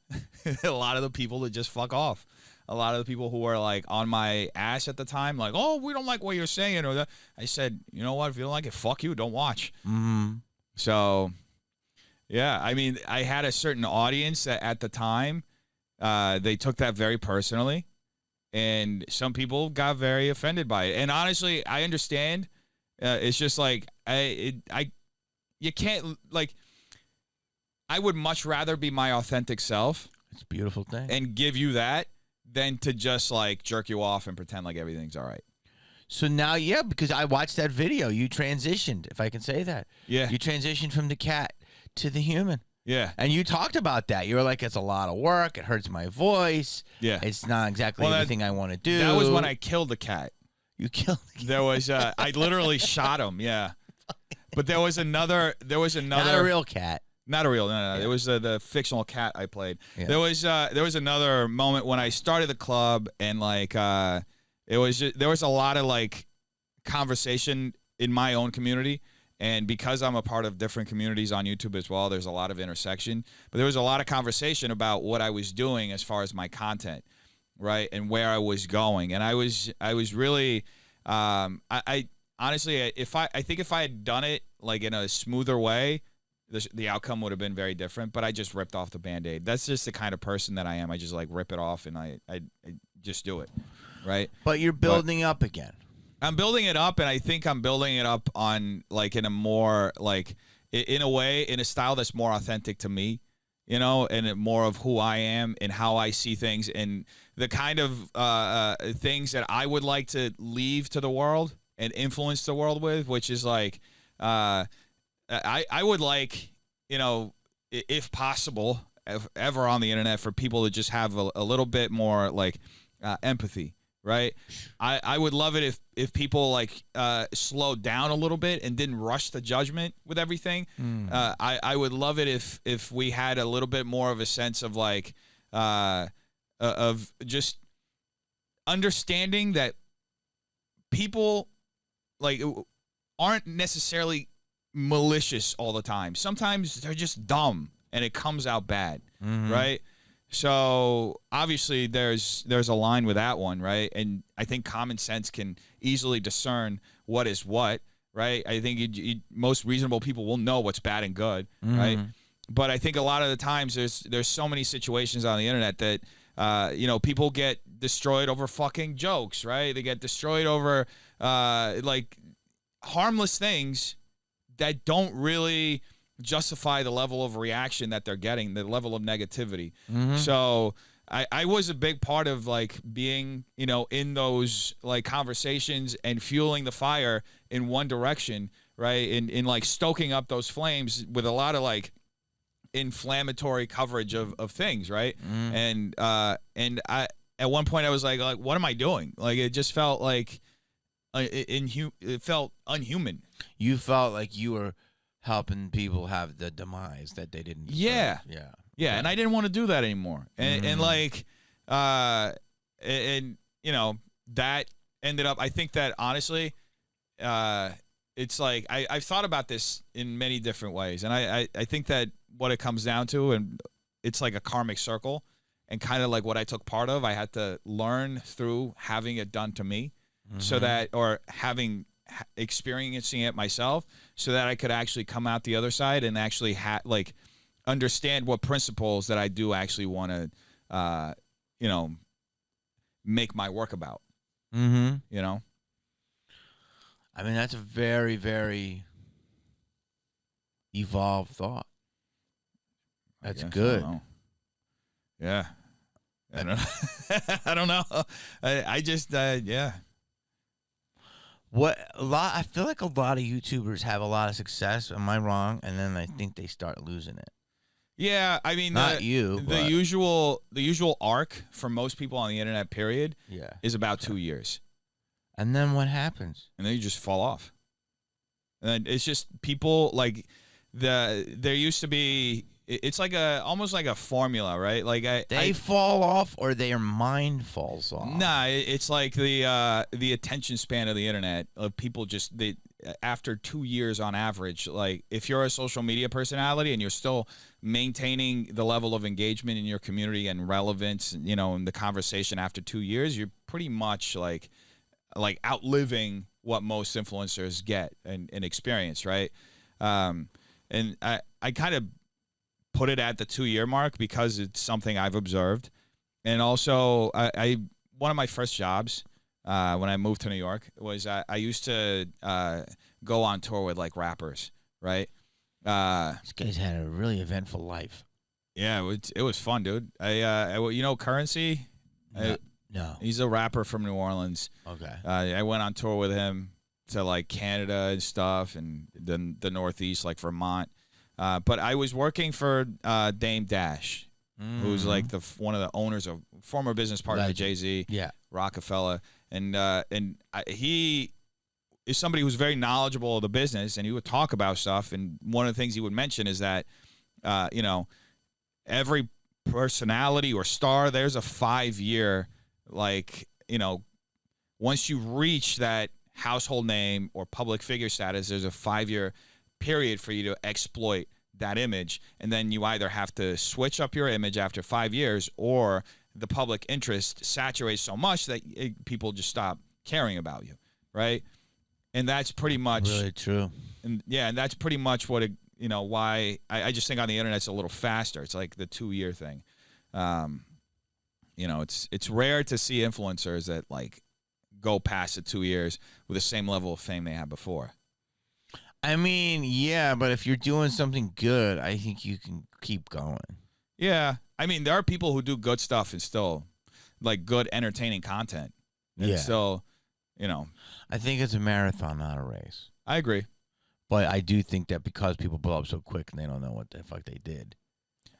a lot of the people to just fuck off. A lot of the people who were like on my ass at the time, like, oh, we don't like what you're saying, or that. I said, you know what? If you don't like it, fuck you. Don't watch. Mm-hmm. So, yeah, I mean, I had a certain audience that at the time, they took that very personally, and some people got very offended by it. And honestly, I understand. It's just like you can't, like, I would much rather be my authentic self. It's a beautiful thing. And give you that than to just like jerk you off and pretend like everything's all right. So now, because I watched that video, you transitioned, if I can say that. Yeah. You transitioned from the cat to the human. Yeah. And you talked about that. You were like, it's a lot of work. It hurts my voice. Yeah. It's not exactly everything I want to do. That was when I killed the cat. You killed the cat. There was I literally shot him, yeah. But there was another Not a real cat. Not a real, no. Yeah. It was the fictional cat I played. Yeah. There was another moment when I started the club, and like there was a lot of like conversation in my own community, and because I'm a part of different communities on YouTube as well, there's a lot of intersection. But there was a lot of conversation about what I was doing as far as my content. Right, and where I was going, and I was really, I honestly, I think if I had done it like in a smoother way, the outcome would have been very different. But I just ripped off the Band-Aid. That's just the kind of person that I am. I just like rip it off, and I just do it, right? But you're building up again. I'm building it up, and I think I'm building it up on like in a more like in a way, in a style that's more authentic to me. You know, and more of who I am and how I see things and the kind of things that I would like to leave to the world and influence the world with, which is like, I would like, you know, if possible, if ever on the internet, for people to just have a little bit more like empathy, right? I would love it if people like slowed down a little bit and didn't rush to judgment with everything. I would love it if we had a little bit more of a sense of like of just understanding that people like aren't necessarily malicious all the time. Sometimes they're just dumb and it comes out bad, right? So obviously there's a line with that one, right? And I think common sense can easily discern what is what, right? I think most reasonable people will know what's bad and good, right? But I think a lot of the times there's so many situations on the internet that people get destroyed over fucking jokes, right? They get destroyed over like harmless things that don't really justify the level of reaction that they're getting, the level of negativity. So I was a big part of like being, in those like conversations and fueling the fire in one direction, right? In like stoking up those flames with a lot of like inflammatory coverage of things, right? And I at one point I was like, what am I doing? Like it just felt like it felt unhuman. You felt like you were helping people have the demise that they didn't deserve. Yeah, and I didn't want to do that anymore. And like that ended up, I think that honestly it's like I've thought about this in many different ways, and I think that what it comes down to, and it's like a karmic circle, and kind of like what I took part of, I had to learn through having it done to me, so that, or experiencing it myself, so that I could actually come out the other side and actually understand what principles that I do actually want to, make my work about. I mean, that's a very, very evolved thought. That's good. Yeah. I don't know. I don't know. I just, yeah. I feel like a lot of YouTubers have a lot of success. Am I wrong? And then I think they start losing it. Yeah, I mean, the usual arc for most people on the internet, period, is about 2 years. And then what happens? And then you just fall off. And it's just people like there used to be. It's like almost like a formula, right? Like they fall off, or their mind falls off. Nah, it's like the attention span of the internet of people. Just after 2 years on average, like if you're a social media personality and you're still maintaining the level of engagement in your community and relevance, in the conversation after 2 years, you're pretty much like outliving what most influencers get and experience, right? And I kind of put it at the 2 year mark because it's something I've observed. And also I one of my first jobs when I moved to New York was I used to go on tour with like rappers, right? This guy's had a really eventful life. Yeah, it was fun, dude. Currency? No. He's a rapper from New Orleans. Okay. I went on tour with him to like Canada and stuff, and then the Northeast, like Vermont. But I was working for Dame Dash, who's like one of the owners of former business partner of Jay-Z, Rockefeller, and he is somebody who's very knowledgeable of the business, and he would talk about stuff. And one of the things he would mention is that, every personality or star, there's a 5-year, once you reach that household name or public figure status, there's a 5-year period for you to exploit that image, and then you either have to switch up your image after 5 years, or the public interest saturates so much that people just stop caring about you, right? And that's pretty much really true. And that's pretty much what why I just think on the internet it's a little faster. It's like the 2 year thing. It's rare to see influencers that like go past the 2 years with the same level of fame they had before. I mean, yeah, but if you're doing something good, I think you can keep going. Yeah. I mean, there are people who do good stuff and still, like, good, entertaining content. And still, I think it's a marathon, not a race. I agree. But I do think that because people blow up so quick and they don't know what the fuck they did.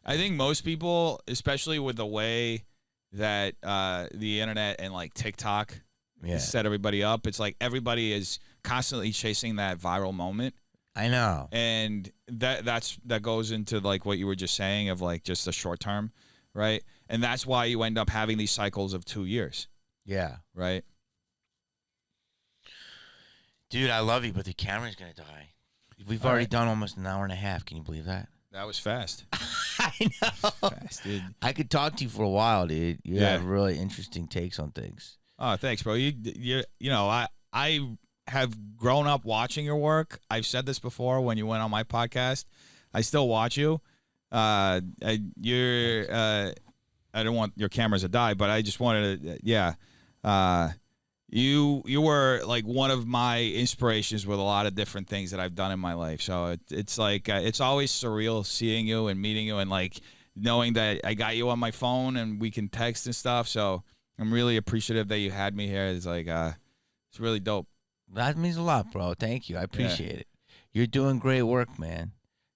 I think most people, especially with the way that the internet and like TikTok set everybody up. It's like everybody is constantly chasing that viral moment. I know. And that goes into like what you were just saying of like just the short term, right? And that's why you end up having these cycles of 2 years. Yeah. Right? Dude, I love you, but the camera's going to die. We've already done almost an hour and a half. Can you believe that? That was fast. I know. Fast, dude. I could talk to you for a while, dude. You have really interesting takes on things. Oh, thanks, bro. You know, I have grown up watching your work. I've said this before when you went on my podcast. I still watch you. I don't want your cameras to die, but I just wanted to, you were like one of my inspirations with a lot of different things that I've done in my life. So it's like, it's always surreal seeing you and meeting you and like knowing that I got you on my phone and we can text and stuff. So I'm really appreciative that you had me here. It's like, it's really dope. That means a lot, bro. Thank you. I appreciate it. You're doing great work, man.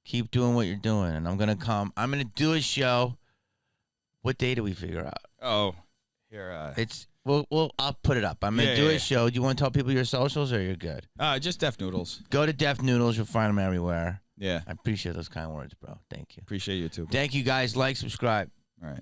Keep doing what you're doing. And I'm going to do a show. What day do we figure out? Oh, here. I'll put it up. I'm going to do a show. Do you want to tell people your socials or you're good? Just Defnoodles. Go to Defnoodles. You'll find them everywhere. Yeah. I appreciate those kind words, bro. Thank you. Appreciate you too. Thank you, guys. Like, subscribe. All right.